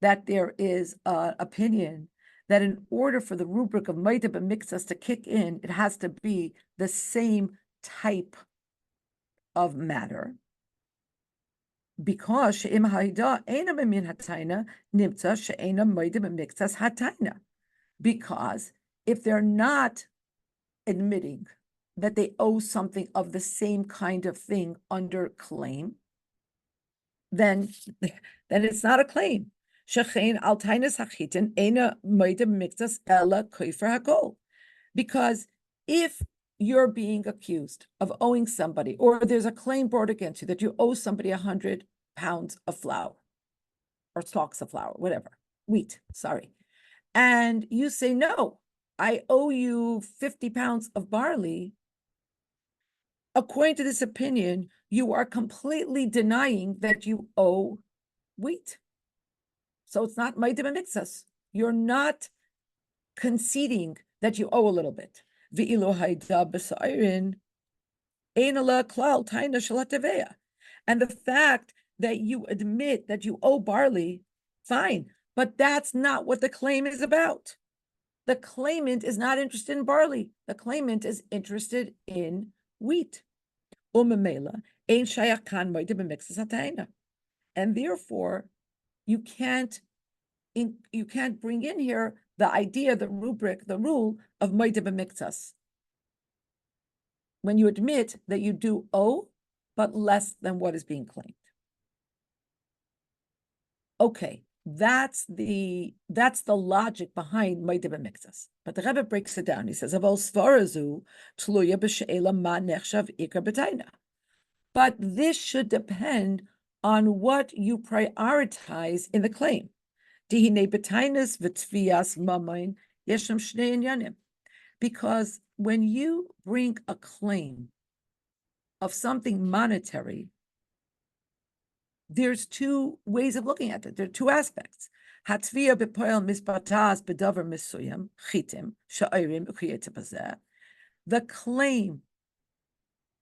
[SPEAKER 1] that there is an opinion that in order for the rubric of maida b'mixas to kick in, it has to be the same type of matter? Because she'im haida ena mimin hataina nimtza she'ena maida b'mixas hataina. Because if they're not admitting that they owe something of the same kind of thing under claim, then it's not a claim. Shechein al tainas hachitin ena moida mixas ella koifer hakol. Because if you're being accused of owing somebody, or there's a claim brought against you that you owe somebody 100 pounds of flour, or stalks of flour, whatever, wheat, sorry, and you say, no, I owe you 50 pounds of barley, according to this opinion, you are completely denying that you owe wheat. So it's not ma'ida b'mixas. You're not conceding that you owe a little bit. Ve'ilo haida b'sa'irin ein ala klal taina shel hateveya. And the fact that you admit that you owe barley, fine, but that's not what the claim is about. The claimant is not interested in barley. The claimant is interested in wheat. And therefore, you can't bring in here the idea, the rubric, the rule of moida b'miktas. When you admit that you do owe, but less than what is being claimed. Okay, that's the logic behind moida b'miktas. But the Rebbe breaks it down. He says, "Avol svarazu tluya b'she'ela ma nechshav ikar b'taina." But this should depend on what you prioritize in the claim. Because when you bring a claim of something monetary, there's two ways of looking at it. There are two aspects. The claim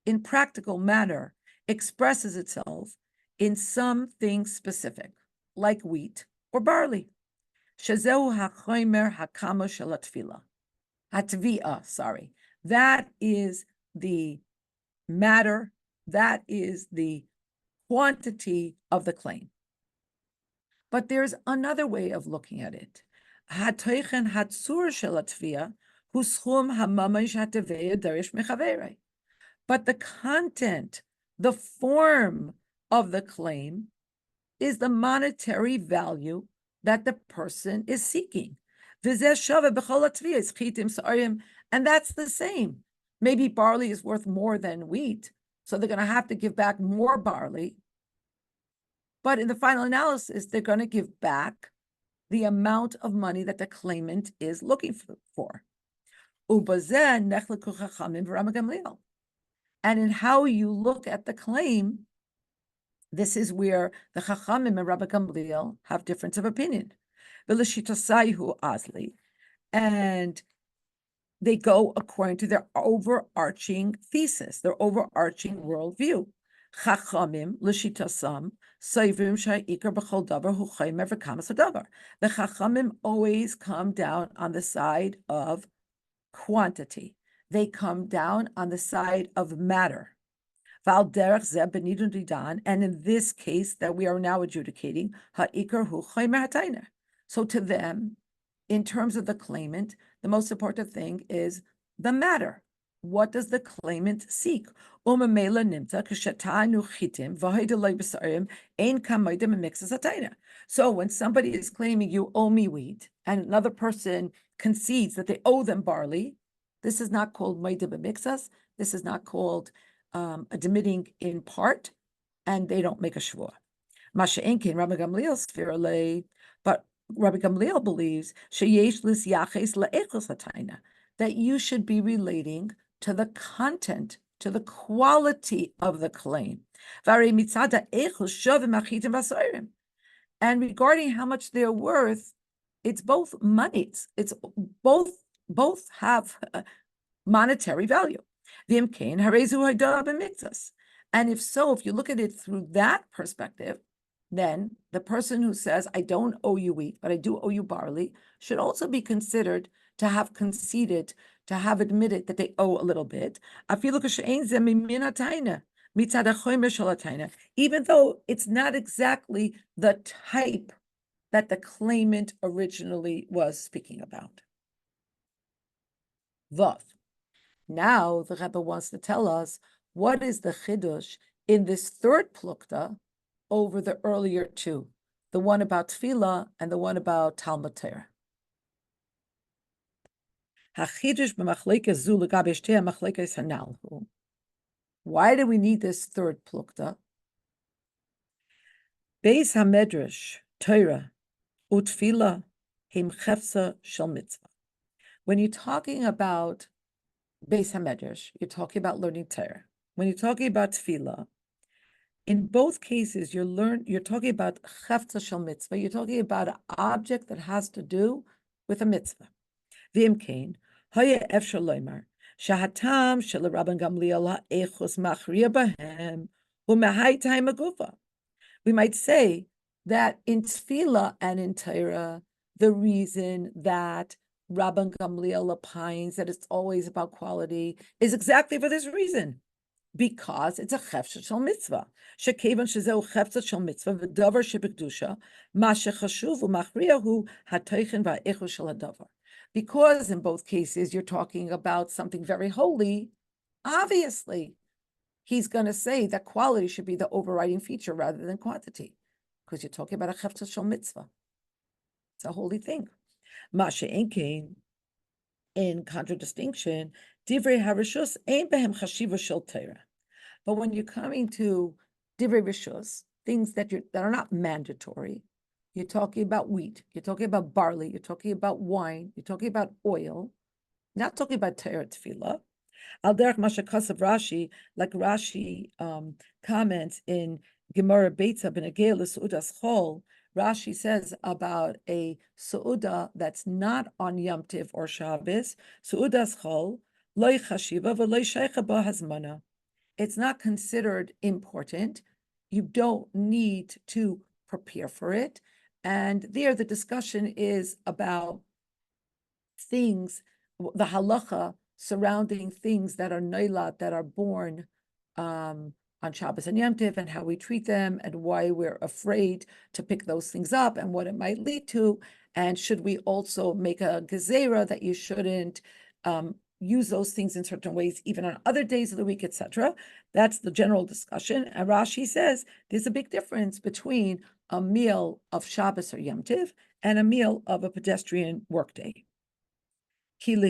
[SPEAKER 1] in practical matter expresses itself in something specific, like wheat or barley. That is the matter, that is the quantity of the claim. But there's another way of looking at it. But the content, the form of the claim is the monetary value that the person is seeking. And that's the same. Maybe barley is worth more than wheat, so they're going to have to give back more barley. But in the final analysis, they're going to give back the amount of money that the claimant is looking for. And in how you look at the claim, this is where the Chachamim and Rabbi Gamliel have difference of opinion. And they go according to their overarching thesis, their overarching worldview. Chachamim l'shitasam soivrim sha'ikar b'chol davar hu chaymer v'kamas hadavar. The Chachamim always come down on the side of quantity. They come down on the side of matter. And in this case that we are now adjudicating, ha'ikar hu chaymer hatainer. So to them, in terms of the claimant, the most important thing is the matter. What does the claimant seek? So So when somebody is claiming you owe me wheat and another person concedes that they owe them barley, this is not called Maida b'mixas. This is not called admitting in part, and they don't make a shvua. Masha Enkin, Rabbi Gamliel Sphirale, but Rabbi Gamliel believes that you should be relating to the content, to the quality of the claim. And regarding how much they're worth, it's both money. It's both have monetary value. And if so, if you look at it through that perspective, then the person who says, I don't owe you wheat, but I do owe you barley, should also be considered to have conceded, to have admitted that they owe a little bit. Even though it's not exactly the type that the claimant originally was speaking about. Vav. Now the Rebbe wants to tell us what is the chidush in this third plukta over the earlier two, the one about tefillah and the one about Talmud Torah. Why do we need this third plukta? Beis hamedrash Torah utfila him chefsa shel mitzvah. When you're talking about Beis hamedrash, you're talking about learning Torah. When you're talking about tefillah, in both cases, you're talking about chefza shel mitzvah. You're talking about an object that has to do with a mitzvah. V'imkein, haya efshar loymar, shahatam shel Rabban Gamliel ha'echos machriya bahem u'mehaytay magufa. We might say that in tefillah and in Torah, the reason that Rabban Gamliel opines that it's always about quality is exactly for this reason. Because it's a chefza shel mitzvah. Shekevan shezeu chefza shel mitzvah v'davar shebekdusha ma shechashuv u'machriyahu hatoichen va'echus shel hadavar. Because in both cases you're talking about something very holy, obviously he's going to say that quality should be the overriding feature rather than quantity, because you're talking about a chefza shel mitzvah. It's a holy thing. Ma she'enkein, in contradistinction, divrei harishus ein behem chashiva shel Torah. But when you're coming to divrei rishus, things that are not mandatory, you're talking about wheat, you're talking about barley, you're talking about wine, you're talking about oil, not talking about Torah tefillah. Al derech mashakasav Rashi, like Rashi comments in Gemara Beitza b'negei l'seudas chol. Rashi says about a su'uda that's not on Yom Tiv or Shabbos, su'udas chol, loy chashiva v'loy sheicha ba hazmana. It's not considered important. You don't need to prepare for it. And there the discussion is about things, the halacha surrounding things that are noilat, that are born on Shabbos and Yom Tov, and how we treat them, and why we're afraid to pick those things up, and what it might lead to, and should we also make a gezerah that you shouldn't use those things in certain ways, even on other days of the week, etc. That's the general discussion. And Rashi says there's a big difference between a meal of Shabbos or Yom Tov and a meal of a pedestrian workday. Because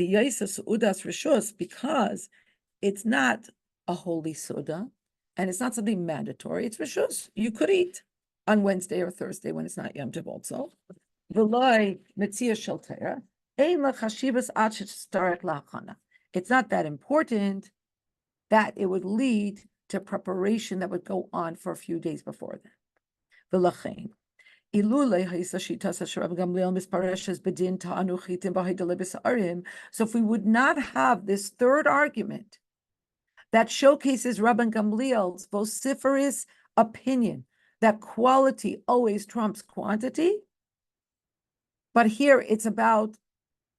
[SPEAKER 1] it's not a holy suda, and it's not something mandatory. It's rishus. You could eat on Wednesday or Thursday when it's not Yom Tov also. It's not that important that it would lead to preparation that would go on for a few days before that. So if we would not have this third argument that showcases Rabban Gamliel's vociferous opinion that quality always trumps quantity, but here it's about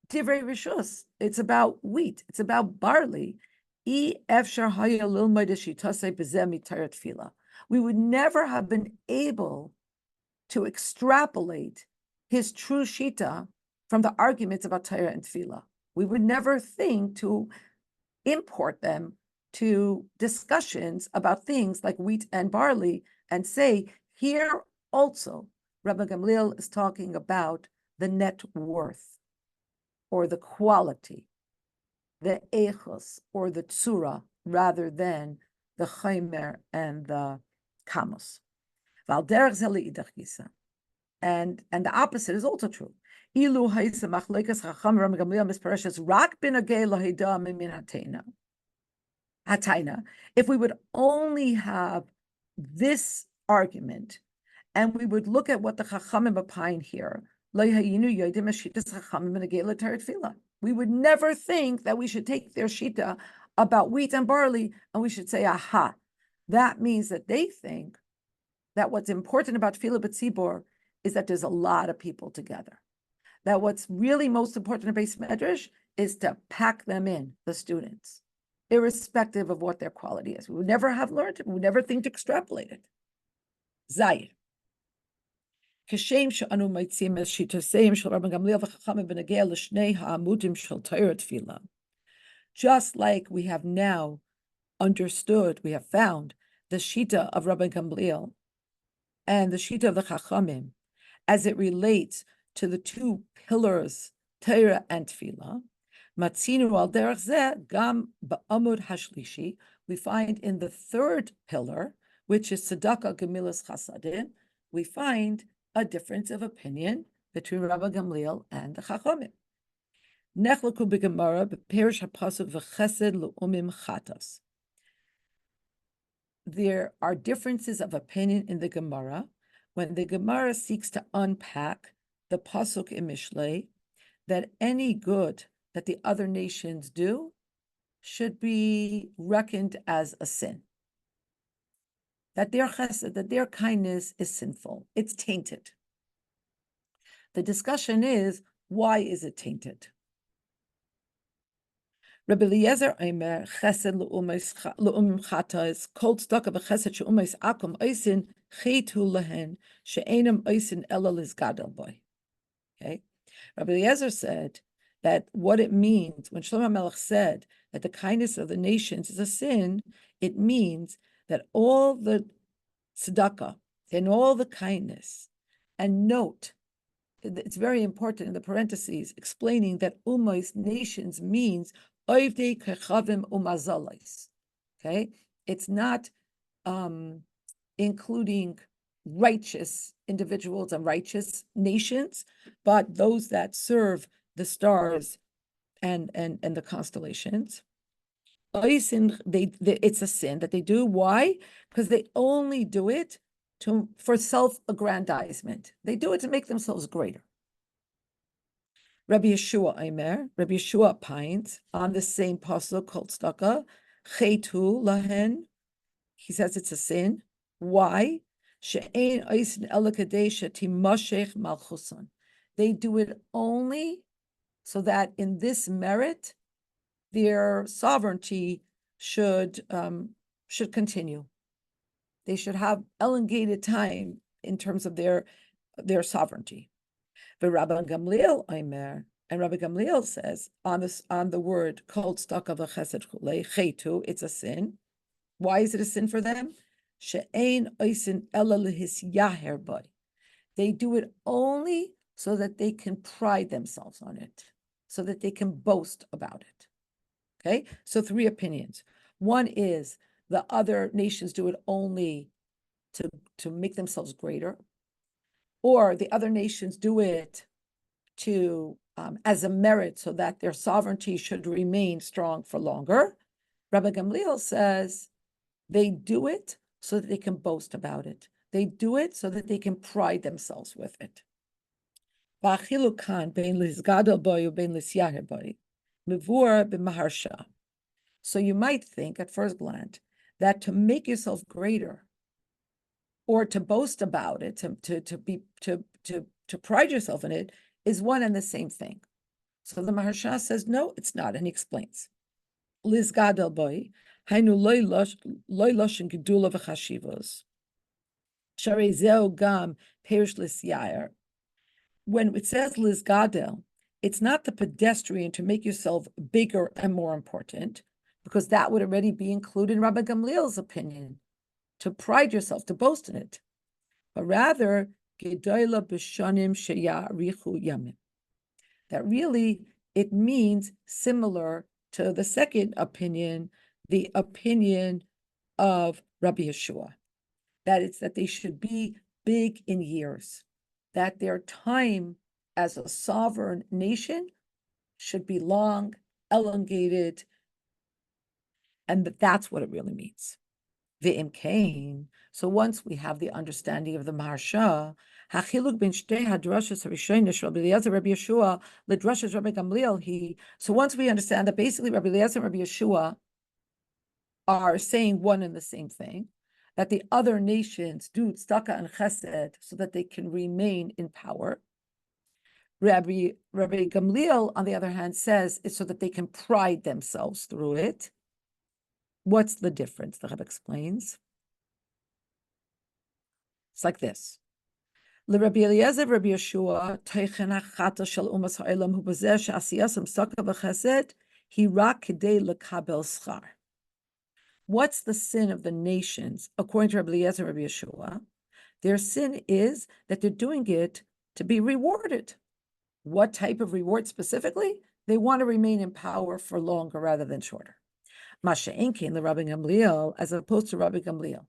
[SPEAKER 1] divrei rishus, it's about wheat, it's about barley. We would never have been able to extrapolate his true shita from the arguments about Torah and Tefillah. We would never think to import them to discussions about things like wheat and barley and say, here also, Rabbi Gamliel is talking about the net worth, or the quality, the echos, or the tsura, rather than the chaimer and the kamos. And the opposite is also true. If we would only have this argument, and we would look at what the Chachamim opine here, we would never think that we should take their shita about wheat and barley, and we should say, aha, that means that they think that what's important about tefillah b'tzibor is that there's a lot of people together. That what's really most important in Beis Medrash is to pack them in, the students, irrespective of what their quality is. We would never have learned it. We would never think to extrapolate it. Zayir. Just like we have now understood, we have found the shita of Rabbi Gamliel and the shita of the Chachamim as it relates to the two pillars, Torah and Tefillah. Matzinu al derech zeh gam ba'amud hashlishi. We find in the third pillar, which is tzedakah gemilas chasadim, we find a difference of opinion between Rabbi Gamliel and the Chachamim. Nechlaku b'gemara b'perish hapasuk v'chesed lu'umim chatas. There are differences of opinion in the Gemara when the Gemara seeks to unpack the pasuk in Mishlei that any good that the other nations do should be reckoned as a sin. That their chesed, that their kindness is sinful. It's tainted. The discussion is, why is it tainted? Rabbi Eliezer Omer chesed le'umim chatas kol tzedakah b'chesed she'umais akum oisin chitu lehen she'enam oisin ela lizgadol boy. Okay, Rabbi Eliezer said that what it means when Shlomo Melech said that the kindness of the nations is a sin, it means that all the tzedakah and all the kindness, and note, it's very important in the parentheses, explaining that umos, nations, means oivdei kechavim umazalais. Okay, it's not including righteous individuals and righteous nations, but those that serve the stars and the constellations. It's a sin that they do. Why? Because they only do it for self-aggrandizement. They do it to make themselves greater. Rabbi Yeshua Omer, Rabbi Yeshua opines on the same pasuk called tzedakah, chetu lahen. He says it's a sin. Why? She'ein oisin ela kadei shetimashech malchuson. They do it only so that in this merit, their sovereignty should continue. They should have elongated time in terms of their sovereignty. The Rabbi Gamliel Omer, and Rabbi Gamliel says on the word called tzedakah v'chesed chetu, it's a sin. Why is it a sin for them? She'ein oisin ela lehisyaher boy. They do it only so that they can pride themselves on it, so that they can boast about it. Okay, so three opinions. One is the other nations do it only to make themselves greater, or the other nations do it to as a merit so that their sovereignty should remain strong for longer. Rabbi Gamliel says they do it so that they can boast about it. They do it so that they can pride themselves with it. So you might think at first glance that to make yourself greater or to boast about it, to pride yourself in it, is one and the same thing. So the Maharsha says, no, it's not, and he explains. Liz gadol boy, hainu loy loshen gedula v'chashivos. Sharei zeu gam perish lis yair. When it says Liz gadol, it's not the pedestrian to make yourself bigger and more important, because that would already be included in Rabbi Gamliel's opinion, to pride yourself, to boast in it. But rather, gedola b'shanim sheyarichu yamim. That really it means similar to the second opinion, the opinion of Rabbi Yeshua, that it's that they should be big in years, that their time as a sovereign nation should be long, elongated, and that's what it really means. Ve'im kain. So once we have the understanding of the Maharsha, hachiluk ben shtei hadrashas harishonos Rabbi Eliezer, Rabbi Yeshua, ledrashas Rabbi Gamliel. So once we understand that basically Rabbi Eliezer and Rabbi Yeshua are saying one and the same thing, that the other nations do tzedakah and chesed so that they can remain in power. Rabbi Gamliel, on the other hand, says it's so that they can pride themselves through it. What's the difference? The Rebbe explains. It's like this. LeRabbi Eliezer, Rabbi Yeshua, Teichen hachata shel umas ha'olam hu b'zeh she'asiyasam tzedakah v'chesed hi rak kedei lekabel schar. What's the sin of the nations, according to Rabbi Eliezer and Rabbi Yeshua? Their sin is that they're doing it to be rewarded. What type of reward specifically? They want to remain in power for longer rather than shorter. Masha Enkin, the Rabbi Gamliel, as opposed to Rabbi Gamliel.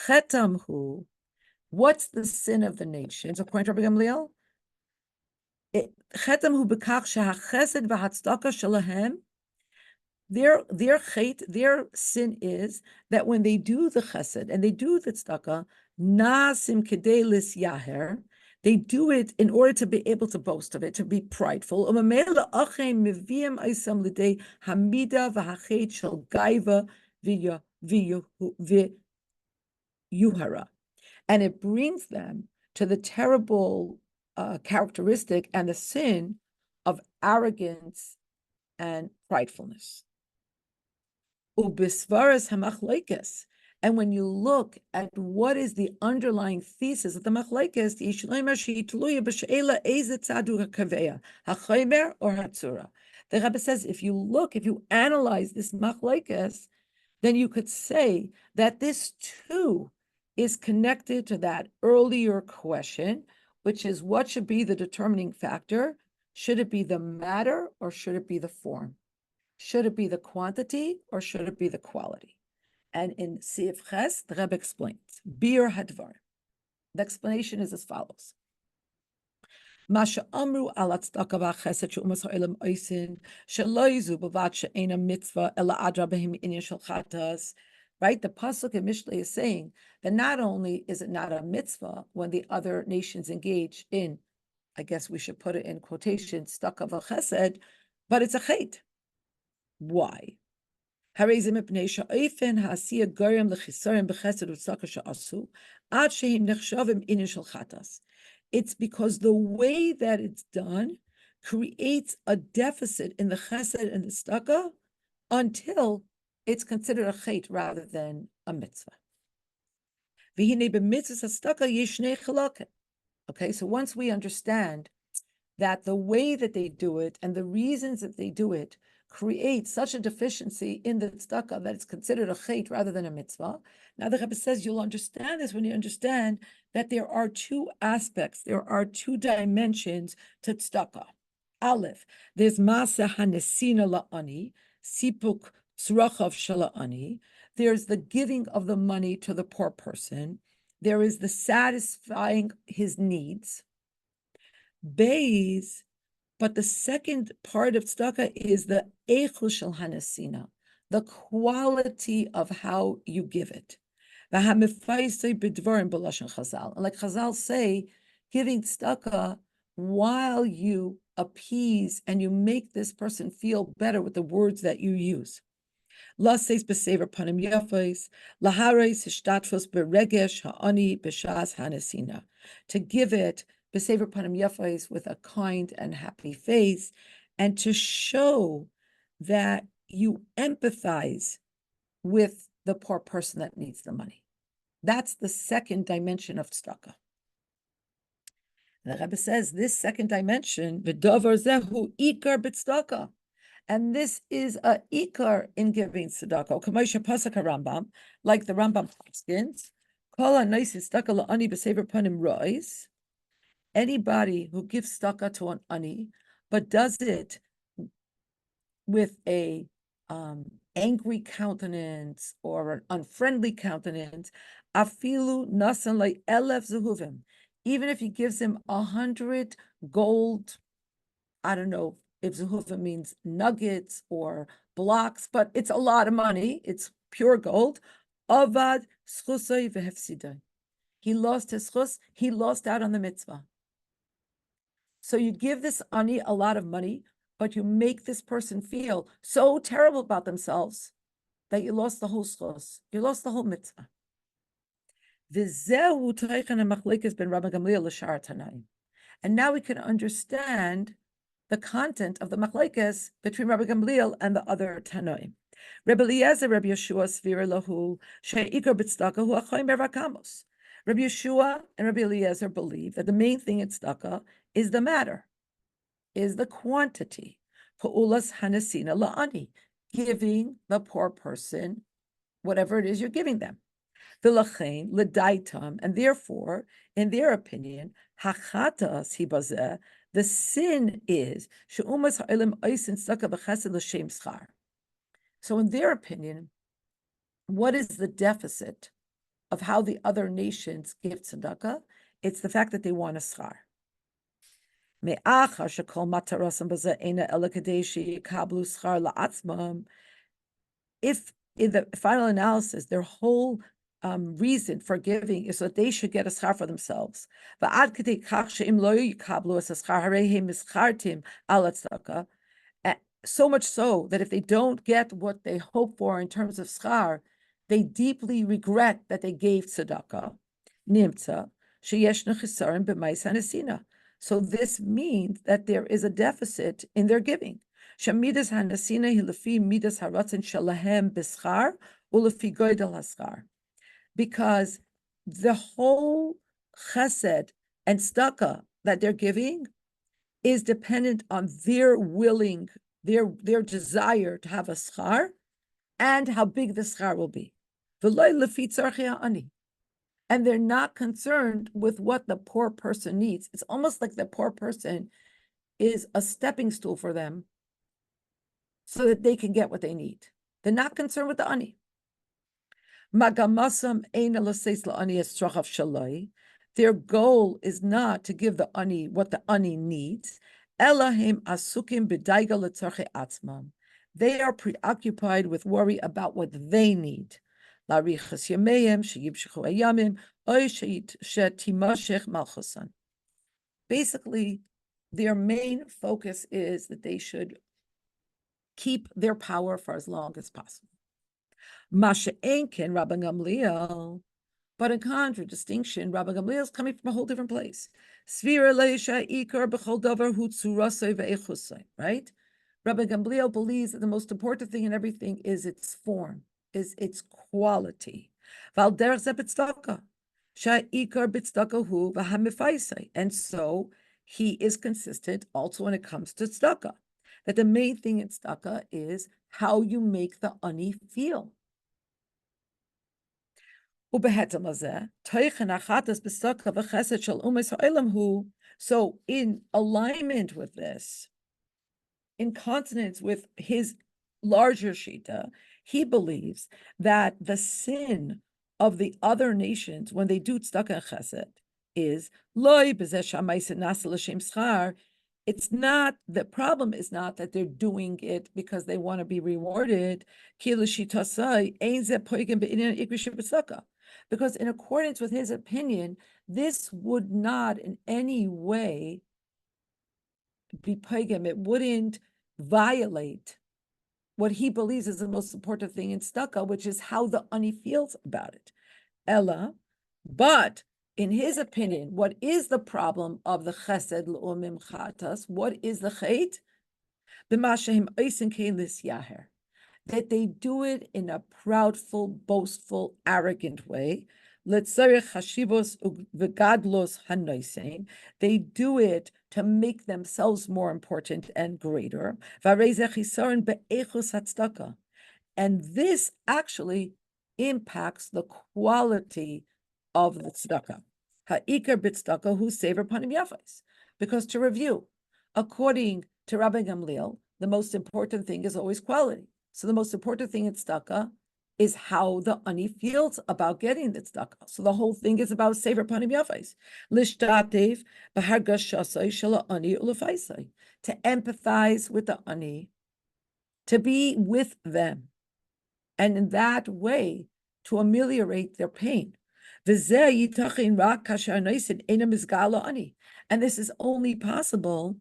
[SPEAKER 1] Chetamhu, what's the sin of the nations, according to Rabbi Gamliel? Chetamhu b'kach shehachesed v'hatzdaka shelahem. Their sin is that when they do the chesed and they do the tzedakah, nasim kedei lis yaher, they do it in order to be able to boast of it, to be prideful. And it brings them to the terrible characteristic and the sin of arrogance and pridefulness. And when you look at what is the underlying thesis of the machlekes, or hatzura. The Rebbe says, if you analyze this machlekes, then you could say that this too is connected to that earlier question, which is what should be the determining factor? Should it be the matter or should it be the form? Should it be the quantity or should it be the quality? And in Sif Ches, the Rebbe explains, Bir Hadvar. The explanation is as follows. Masha amru ala tzedakah v'chesed she'umas ha'olam oisin shelo yizu b'vat she'ena mitzvah ela adra b'hem inyan shel chatas. Right? The pasuk in Mishlei is saying that not only is it not a mitzvah when the other nations engage in, I guess we should put it in quotations, tzedakah v'chesed, but it's a chet. Why? It's because the way that it's done creates a deficit in the chesed and the tzedakah until it's considered a chet rather than a mitzvah. Okay, so once we understand that the way that they do it and the reasons that they do it create such a deficiency in the tzedakah that it's considered a chet rather than a mitzvah. Now the Rebbe says you'll understand this when you understand that there are two aspects, there are two dimensions to tzedakah. Aleph, there's masa hanesina la'ani, sipuk tzrachav shala'ani. There's the giving of the money to the poor person. There is the satisfying his needs. Beis, but the second part of tzedakah is the eichus shel hanesina, the quality of how you give it. And like Chazal say, giving tzedakah while you appease and you make this person feel better with the words that you use. To give it b'sever panim yafos with a kind and happy face, and to show that you empathize with the poor person that needs the money. That's the second dimension of tzedakah. The Rebbe says this second dimension, v'davar zehu ikar b'tzedakah, and this is a ikar in giving tzedakah. K'moshe pasuk Rambam, like the Rambam skins, Anybody who gives staka to an ani, but does it with a angry countenance or an unfriendly countenance, afilu nasan like elef zehuvim, even if he gives him 100 gold, I don't know if zehuvim means nuggets or blocks, but it's a lot of money. It's pure gold. Avad schusay vehefsidai. He lost his chus. He lost out on the mitzvah. So you give this ani a lot of money, but you make this person feel so terrible about themselves that you lost the whole schos. You lost the whole mitzvah. And now we can understand the content of the machlekes between Rabbi Gamliel and the other Tanoim. Rabbi Eliezer, Rabbi Yeshua, Svira lahu, she'ikar b'tzedakah hu achayim berakamos. Rabbi Yeshua and Rabbi Eliezer believe that the main thing in tzedakah is the matter, is the quantity. Pa'ulas hanasina la'ani, giving the poor person whatever it is you're giving them. V'lachein l'daitam, and therefore, in their opinion, hachatas hibazeh, the sin is she'umas ha'olim oisin tzedakah b'chesed l'shem schar. So in their opinion, what is the deficit of how the other nations give tzedakah? It's the fact that they want a schar. If in the final analysis, their whole reason for giving is so that they should get a schar for themselves. So much so that if they don't get what they hope for in terms of schar, they deeply regret that they gave tzedakah. Nimtza sheyeshna chisarim b'mais hanasina. So this means that there is a deficit in their giving. Shamidas hanasina hilafi midas haratzin shalahem b'schar ulefi goydel haschar. Because the whole chesed and tzedakah that they're giving is dependent on their their desire to have a schar and how big the schar will be. And they're not concerned with what the poor person needs. It's almost like the poor person is a stepping stool for them so that they can get what they need. They're not concerned with the ani. Their goal is not to give the ani what the ani needs. They are preoccupied with worry about what they need. Basically, their main focus is that they should keep their power for as long as possible. But in contradistinction, Rabbi Gamliel is coming from a whole different place. Right? Rabbi Gamliel believes that the most important thing in everything is its form, is its quality. And so he is consistent also when it comes to tzedakah, that the main thing in tzedakah is how you make the ani feel. So in alignment with this, in consonance with his larger shita, he believes that the sin of the other nations when they do tzedakah and chesed is it's not, the problem is not that they're doing it because they want to be rewarded. Because in accordance with his opinion, this would not in any way be pagan. It wouldn't violate what he believes is the most important thing in tzedakah, which is how the ani feels about it. Ella, but in his opinion, what is the problem of the chesed l'umim chatas? What is the chait? That they do it in a proudful, boastful, arrogant way. They do it to make themselves more important and greater. And this actually impacts the quality of the tzedakah. Ha'ikar b'tzedakah hu sever panim yafais. Because to review, according to Rabbi Gamliel, the most important thing is always quality. So the most important thing in tzedakah is how the ani feels about getting the tzedakah. So the whole thing is about sever panim yafais. Lishtatev b'hargashasai shala ani ulefaisai. To empathize with the ani, to be with them, and in that way to ameliorate their pain. And this is only possible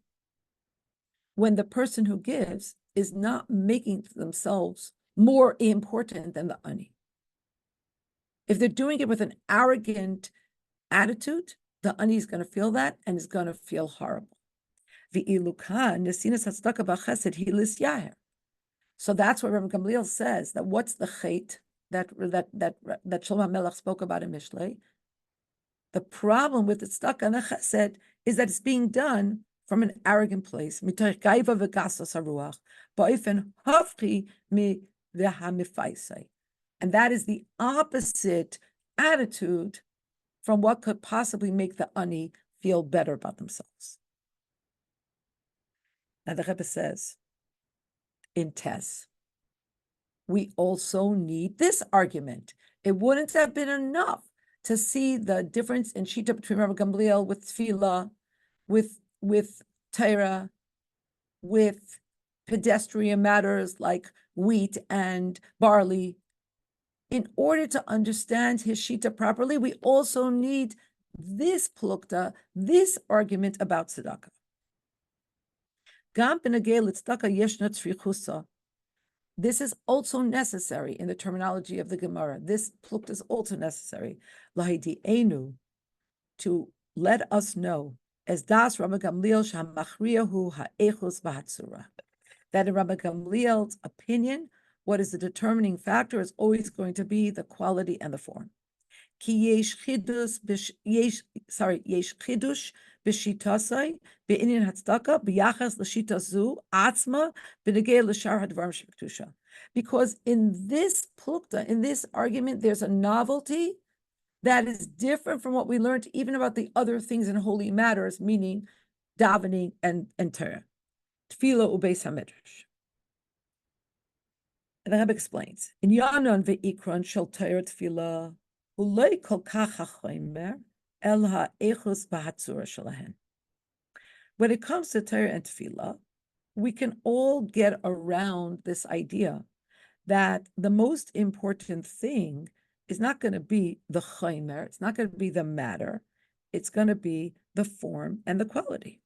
[SPEAKER 1] when the person who gives is not making themselves more important than the ani. If they're doing it with an arrogant attitude, the ani is going to feel that and is going to feel horrible. So that's what Rabbi Gamliel says, that what's the chait that Shlomo Melech spoke about in Mishlei? The problem with the tzedakah and the chesed is that it's being done from an arrogant place. And that is the opposite attitude from what could possibly make the ani feel better about themselves. Now the Rebbe says, in Tess, we also need this argument. It wouldn't have been enough to see the difference in Shita between Rabbi Gamliel with Tefillah, with Torah, with pedestrian matters like wheat and barley. In order to understand his Shita properly, we also need this plukta, this argument about tzedakah. This is also necessary in the terminology of the Gemara. This plukta is also necessary. To let us know, as das Rabbi Gamliel shamachriyahu ha'echus v'hatzura, that in Rabbi Gamliel's opinion, what is the determining factor is always going to be the quality and the form. Yesh chidush b'shitasai be'inyan hatzdaka b'yachas l'shita zu atzma b'negei l'shar hadvarim sheb'kedusha. Because in this plukta, in this argument, there's a novelty that is different from what we learned even about the other things in holy matters, meaning davening and Torah. Tefillah ubeis hamedrash. And the Rebbe explains, in Yanon ve'ikron shel Torah tefillah, ulei kol kach ha'chomer el ha'echus v'hatzura shalahen. When it comes to Torah and tefillah, we can all get around this idea that the most important thing is not going to be the chomer, it's not going to be the matter, it's going to be the form and the quality.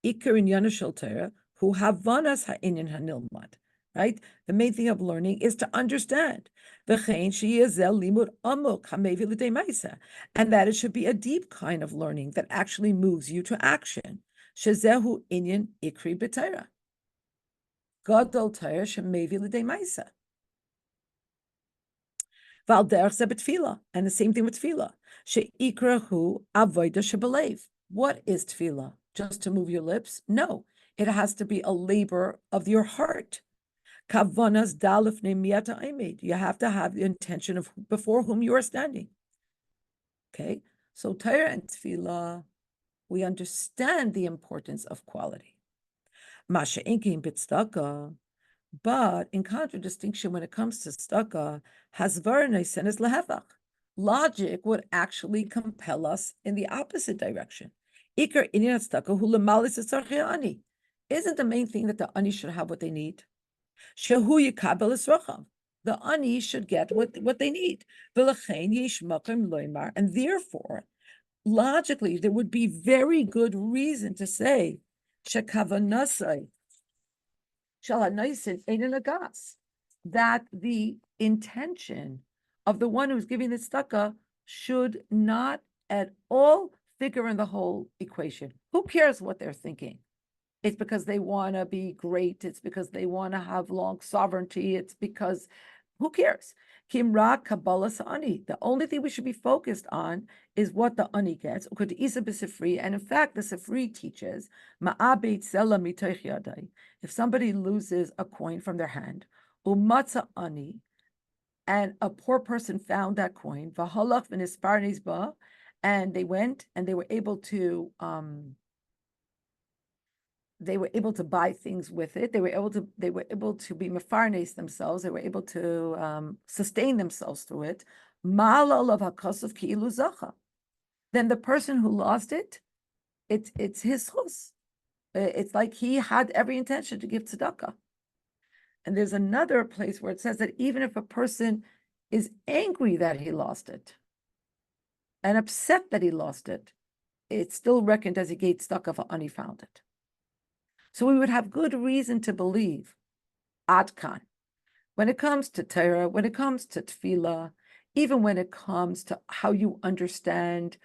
[SPEAKER 1] Ikar inyan shel Torah hu havanas ha'inyan hanilmad. Right? The main thing of learning is to understand. And that it should be a deep kind of learning that actually moves you to action. Shezehu inyan ikri b'Torah. Gadol Torah shemevi l'dei ma'isa. Val derech ze b'tefillah. And the same thing with tefillah. She'ikrahu avoda shebelev. What is tefillah? Just to move your lips? No. It has to be a labor of your heart. Kavanas dalif nemiyata aimed. You have to have the intention of before whom you are standing. Okay, so Torah and Tefillah, we understand the importance of quality. Masha inkim b'tzedakah, but in contradistinction, when it comes to tzedakah, hasvar noisenes lehevach. Logic would actually compel us in the opposite direction. Ikar inyan tzedakah hu lemalis etzarchei ani. Isn't the main thing that the ani should have what they need? Shehu yikabel esrochav. The ani should get what they need. V'lechein yesh makom loymar. And therefore, logically, there would be very good reason to say shekavanasai shalhanaisin ein nagas, that the intention of the one who's giving the tzedakah should not at all figure in the whole equation. Who cares what they're thinking? It's because they want to be great. It's because they want to have long sovereignty. It's because, who cares? Kimra Kabbalah Ani. The only thing we should be focused on is what the ani gets. And in fact, the Sifri teaches, if somebody loses a coin from their hand, umatza ani, and a poor person found that coin, v'halach v'nispar nizba, and they went and they were able to buy things with it. They were able to be mefarnes themselves. They were able to sustain themselves through it. Ma'al of hakosov ki'ilu zacha. Then the person who lost it, it's his chus. It's like he had every intention to give tzedakah. And there's another place where it says that even if a person is angry that he lost it and upset that he lost it, it's still reckoned as he gave tzedakah and he found it. So we would have good reason to believe Adkan. When it comes to Torah, when it comes to Tefillah, even when it comes to how you understand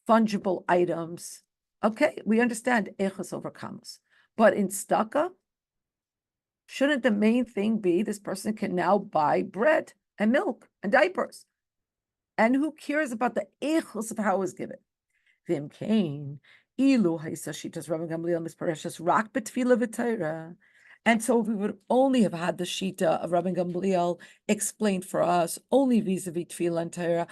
[SPEAKER 1] fungible items, okay, we understand echos over kamos. But in tzedakah, shouldn't the main thing be this person can now buy bread and milk and diapers? And who cares about the echos of how it was given? Vim kain, ilu haisashitas Rabban Gamliel mispareshas rak betfila v'tayra. And so if we would only have had the shita of Rabban Gamliel explained for us, only vis-a-vis tefillah and Torah,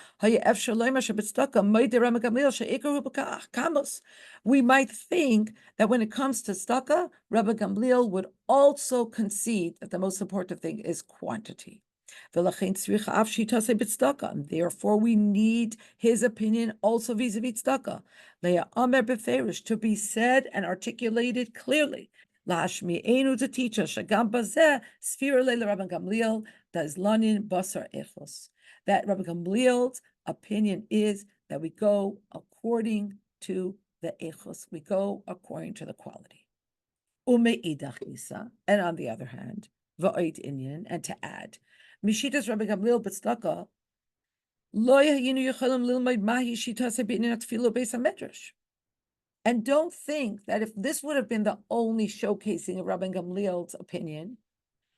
[SPEAKER 1] we might think that when it comes to staka, Rabban Gamliel would also concede that the most important thing is quantity. And therefore, we need his opinion also vis-a-vis tzedakah. To be said and articulated clearly. To teach us that Rabban Gamliel's opinion is that we go according to the echos, we go according to the quality. And on the other hand, and to add, Mishitas Rabban Gamliel b'tzedakah lo hayinu yochalim lilmod mahi shitas habitnin atfilu beis hamedrash. And don't think that if this would have been the only showcasing of Rabban Gamliel's opinion,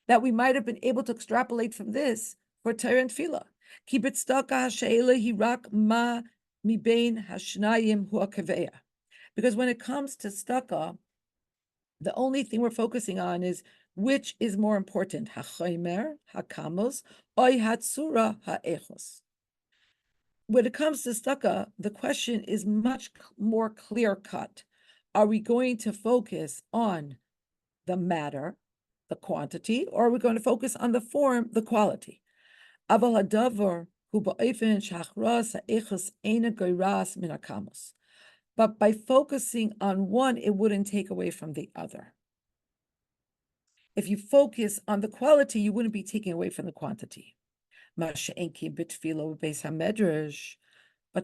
[SPEAKER 1] that we might have been able to extrapolate from this for Torah and Tefillah. Ki b'tzedakah hashe'ela hirak ma mibein hashnayim hu akaveya. Because when it comes to tzedakah, the only thing we're focusing on is which is more important, hachaymer, hakamos, oy hatsura, haechos. When it comes to tzedakah, the question is much more clear-cut. Are we going to focus on the matter, the quantity, or are we going to focus on the form, the quality? Aval hadavar hu ba'ofen shachras haechos eina goyras min hakamos. But by focusing on one, it wouldn't take away from the other. If you focus on the quality, you wouldn't be taking away from the quantity. But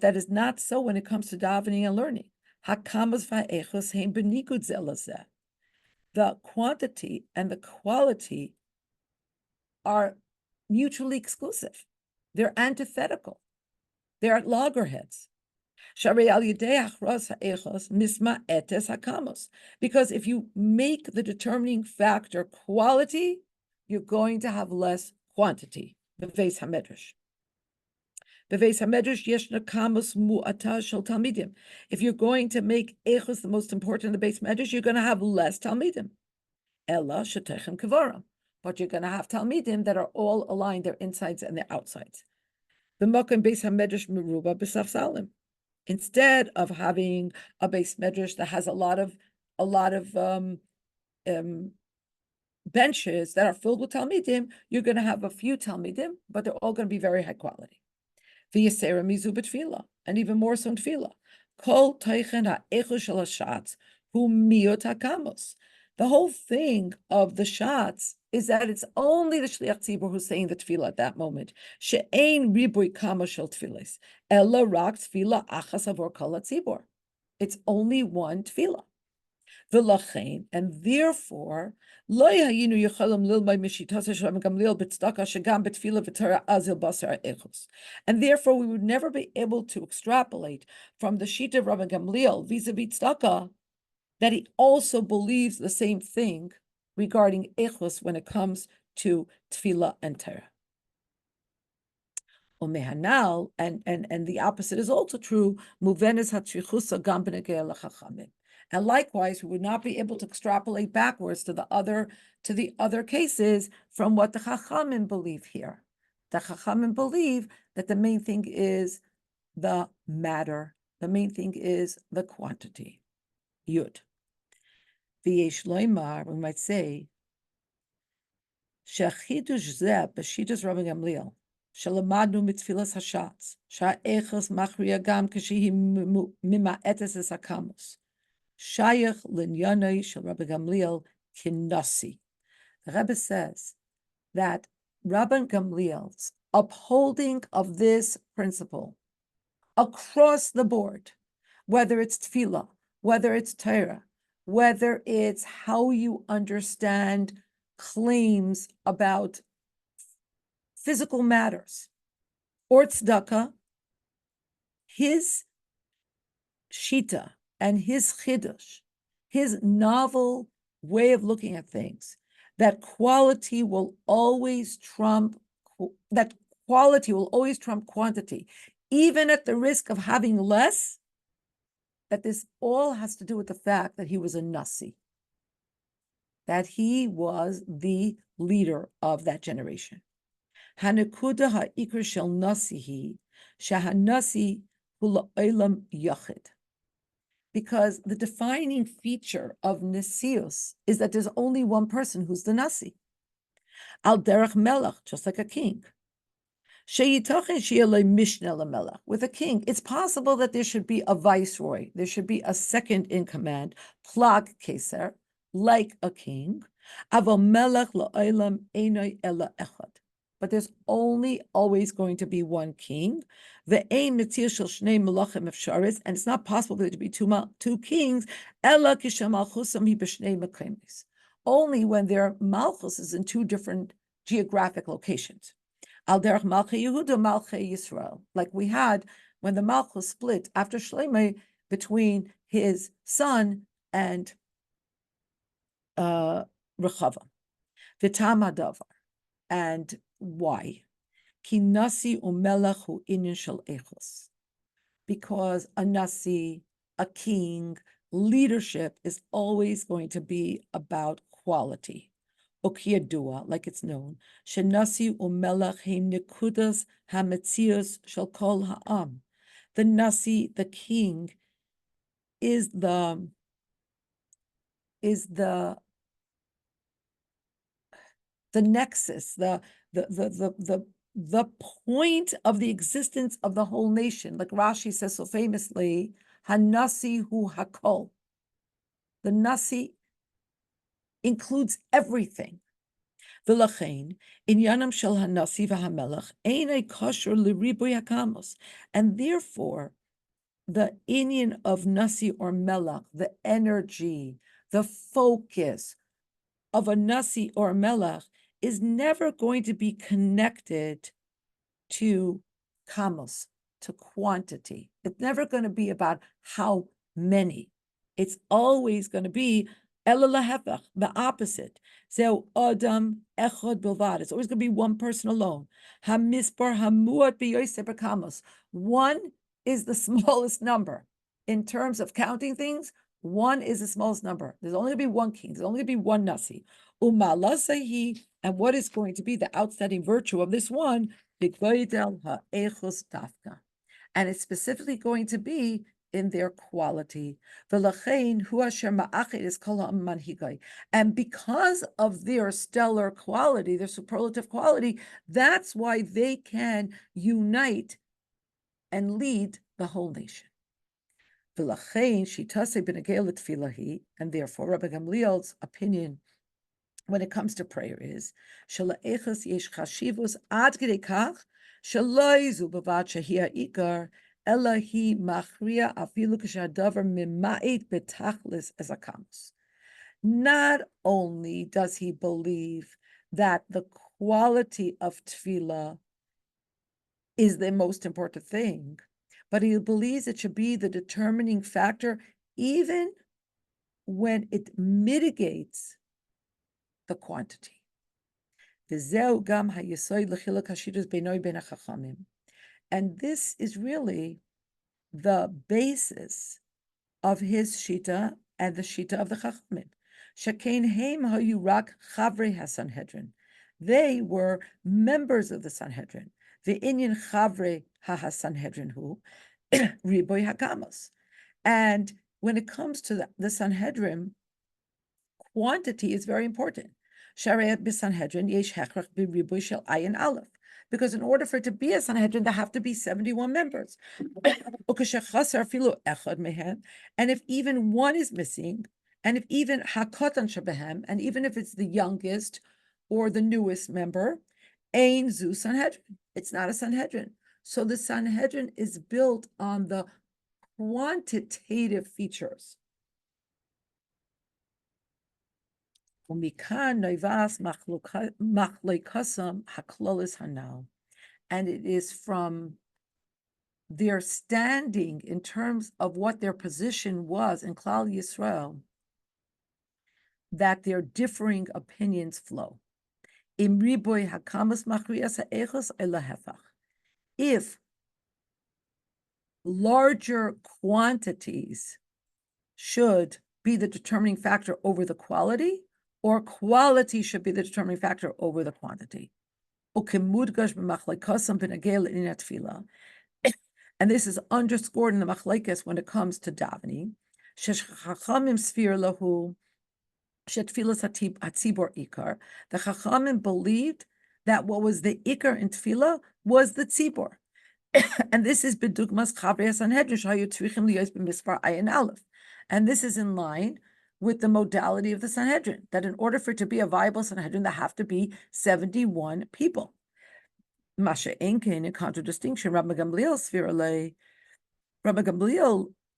[SPEAKER 1] that is not so when it comes to davening and learning. The quantity and the quality are mutually exclusive. They're antithetical. They're at loggerheads. Because if you make the determining factor quality, you're going to have less quantity. Beveis hamedrash. Beveis hamedrash yeshna kamos mu'ata shel talmidim. If you're going to make echos the most important in the base medrash, you're going to have less talmidim. Ella shetechem kevaram. But you're going to have talmidim that are all aligned, their insides and their outsides. B'makom beis hamedrash meruba b'safsalim. Instead of having a base medrash that has a lot of benches that are filled with talmidim, you're going to have a few talmidim, but they're all going to be very high quality. V'yasera mizu b'tefillah, and even more so in tefillah. Kol teichen ha'echus shel hashatz hu miot hakamos. The whole thing of the shots is that it's only the shliach tzibur who's saying the tefillah at that moment. She'ein ribui kama shel tefillas, ella rak tefillah achas avor kol tzibur. It's only one tefillah. V'lachein, and therefore, lo hayinu yechalim lilmay mishitas Rabban Gamliel b'tzedakah shegam b'tefillah v'torah azil basar echos. And therefore, we would never be able to extrapolate from the shita of Rabban Gamliel vis-a-vis tzedakah that he also believes the same thing regarding echos when it comes to tefillah and Torah. Umehanal, and the opposite is also true. Muvenes hatrichusa gam b'negei lachachamim. And likewise, we would not be able to extrapolate backwards to the other cases from what the chachamim believe here. The Chachamim believe that the main thing is the matter. The main thing is the quantity. Yud. V'yesh loymar, we might say, shechidush zeh b'shitas Rabbi Gamliel, shelamadu mitfilas hashatz, sha'echos machriya gam kashihi mima'etes es hakamus, shayach linyanei shel Rabbi Gamliel kinasi. The Rebbe says that Rabbi Gamliel's upholding of this principle across the board, whether it's tefillah, whether it's Torah, whether it's how you understand claims about physical matters, or tzedakah, his shita and his chidush, his novel way of looking at things, that quality will always trump quantity, even at the risk of having less, that this all has to do with the fact that he was a nasi, that he was the leader of that generation. Hanekuda ha'ikr shel nasihi, shahanasi hu la'olam yachid. Because the defining feature of nasius is that there's only one person who's the nasi. Al derech melech, just like a king. With a king, it's possible that there should be a viceroy, there should be a second in command, plag keser, like a king. But there's only always going to be one king. And it's not possible for there to be two kings. Only when their malchus is in two different geographic locations. Al derech Malchei Yehuda, Malchei Yisrael, like we had when the Malchus split after Shlomo between his son and Rechava. V'tam hadavar, and why? Ki nasi umelech hu inyan shel echos, because a nasi, a king, leadership is always going to be about quality. Okiyadua, like it's known, Shenasi umelach heim nekudas hametzius shel kol ha'am. The nasi, the king, is the nexus, the point of the existence of the whole nation. Like Rashi says so famously, Hanasi hu hakol. The nasi includes everything. V'lachein inyanam shel hanasi v'hamelech einay kosher l'ribuy hakamos, and therefore the inyan of nasi or melech, the energy, the focus of a nasi or melech, is never going to be connected to kamos, to quantity. It's never going to be about how many. It's always going to be the opposite. Zeu adam echod bilvad. It's always going to be one person alone. Hamispar hamuat b'yosef kamos. One is the smallest number in terms of counting things. One is the smallest number. There's only going to be one king. There's only going to be one nasi. Umalasahi, and what is going to be the outstanding virtue of this one? B'goydel ha'echos dafka, and it's specifically going to be in their quality. And because of their stellar quality, their superlative quality, that's why they can unite and lead the whole nation. And therefore, Rabbi Gamliel's opinion when it comes to prayer is Elahi machria afilu k'shadavar mima'it betachlis as akamus. Not only does he believe that the quality of tefillah is the most important thing, but he believes it should be the determining factor even when it mitigates the quantity. V'zeu gam hayesoid l'chiluk hashidus beinoi ben hachachamim. And this is really the basis of his shita and the shita of the Chachamim. Shekain heim hayurak chavrei hasanhedrin. They were members of the Sanhedrin. Ve'inyan chavre ha-Sanhedrin hu riboy hakamos. And when it comes to the Sanhedrin, quantity is very important. Shareat b'Sanhedrin yesh hechrach b'riboy shel ayin aleph. Because in order for it to be a Sanhedrin, there have to be 71 members. And if even one is missing, and if even hakotan shabehem, and even if it's the youngest or the newest member, ein zu Sanhedrin. It's not a Sanhedrin. So the Sanhedrin is built on the quantitative features. And it is from their standing in terms of what their position was in Klal Yisrael that their differing opinions flow. If larger quantities should be the determining factor over the quality, or quality should be the determining factor over the quantity. And this is underscored in the machlekes when it comes to davening. The Chachamim believed that what was the ikar in tefillah was the tzibor. And this is bedugmas chavrei Sanhedrin shayu tzrichim liyos b'mispar ayin aleph. And this is in line with the modality of the Sanhedrin, that in order for it to be a viable Sanhedrin, there have to be 71 people. Masha Enkin, in contradistinction, Rabbi Gamliel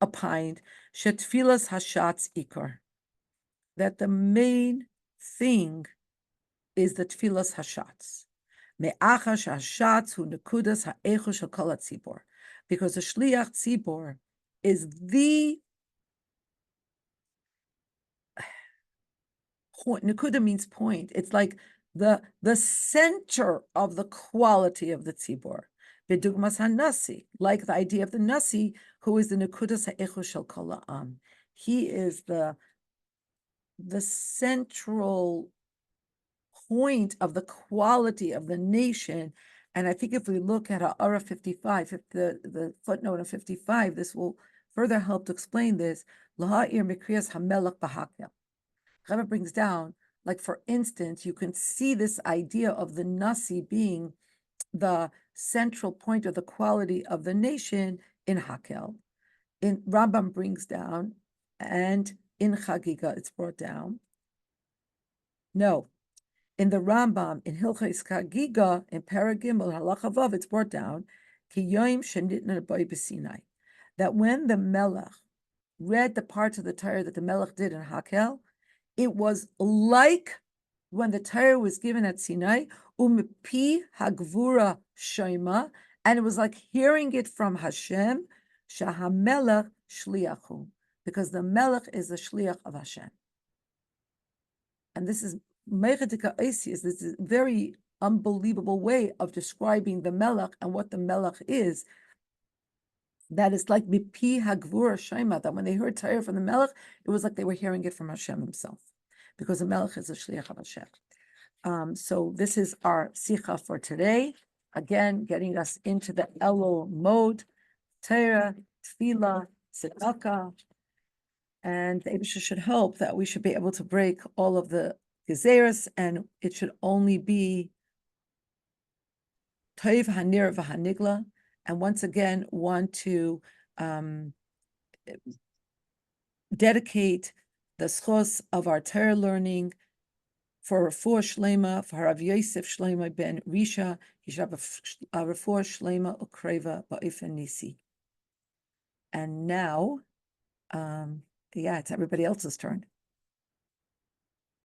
[SPEAKER 1] opined, Shetfilas Hashatz Ikar, that the main thing is the Tfilas Hashatz. Me'achash Hashatz hu nekudas ha'echo shel kol hatzibor, because the Shliach Tzibor is the point. Nekuda means point. It's like the center of the quality of the tzibor. Bedugmas hanasi, like the idea of the nasi, who is the nekudas ha'echo shel kol ha'am. He is the central point of the quality of the nation. And I think if we look at Ha'ara 55, if the footnote of 55, this will further help to explain this. Laha'ir mikriyas hamelach b'hakel. Rebbe brings down, like for instance, you can see this idea of the Nasi being the central point of the quality of the nation in Hakel. In Rambam brings down, and in Chagiga it's brought down. No, in the Rambam, in Hilchos Chagiga, in Paragimel Halacha Vav, it's brought down, Ki Yoim Shenitna B'Sinai, Sinai, that when the Melech read the parts of the Torah that the Melech did in Hakel, it was like when the Torah was given at Sinai, u'mipi hagvura shema, and it was like hearing it from Hashem, shahamelech shliachu, because the Melech is the shliach of Hashem. And this is Meichetika Eisius. This is a very unbelievable way of describing the Melech and what the Melech is. That is like mipi hagvura shema, that when they heard Torah from the Melech, it was like they were hearing it from Hashem himself, because the Melech is a shliach of Hashem. So this is our sicha for today. Again, getting us into the Elul mode, Torah, Tefillah, Tzedakah, and the Eibusha should hope that we should be able to break all of the gezeros, and it should only be Toiv Hanir v'Hanigla. And once again, want to dedicate the schos of our Torah learning for Refuah Shlema, for Rav Yosef Shlema ben Risha. He should have a Refuah Shlema ukreva ba'ofen nisi. And now, it's everybody else's turn.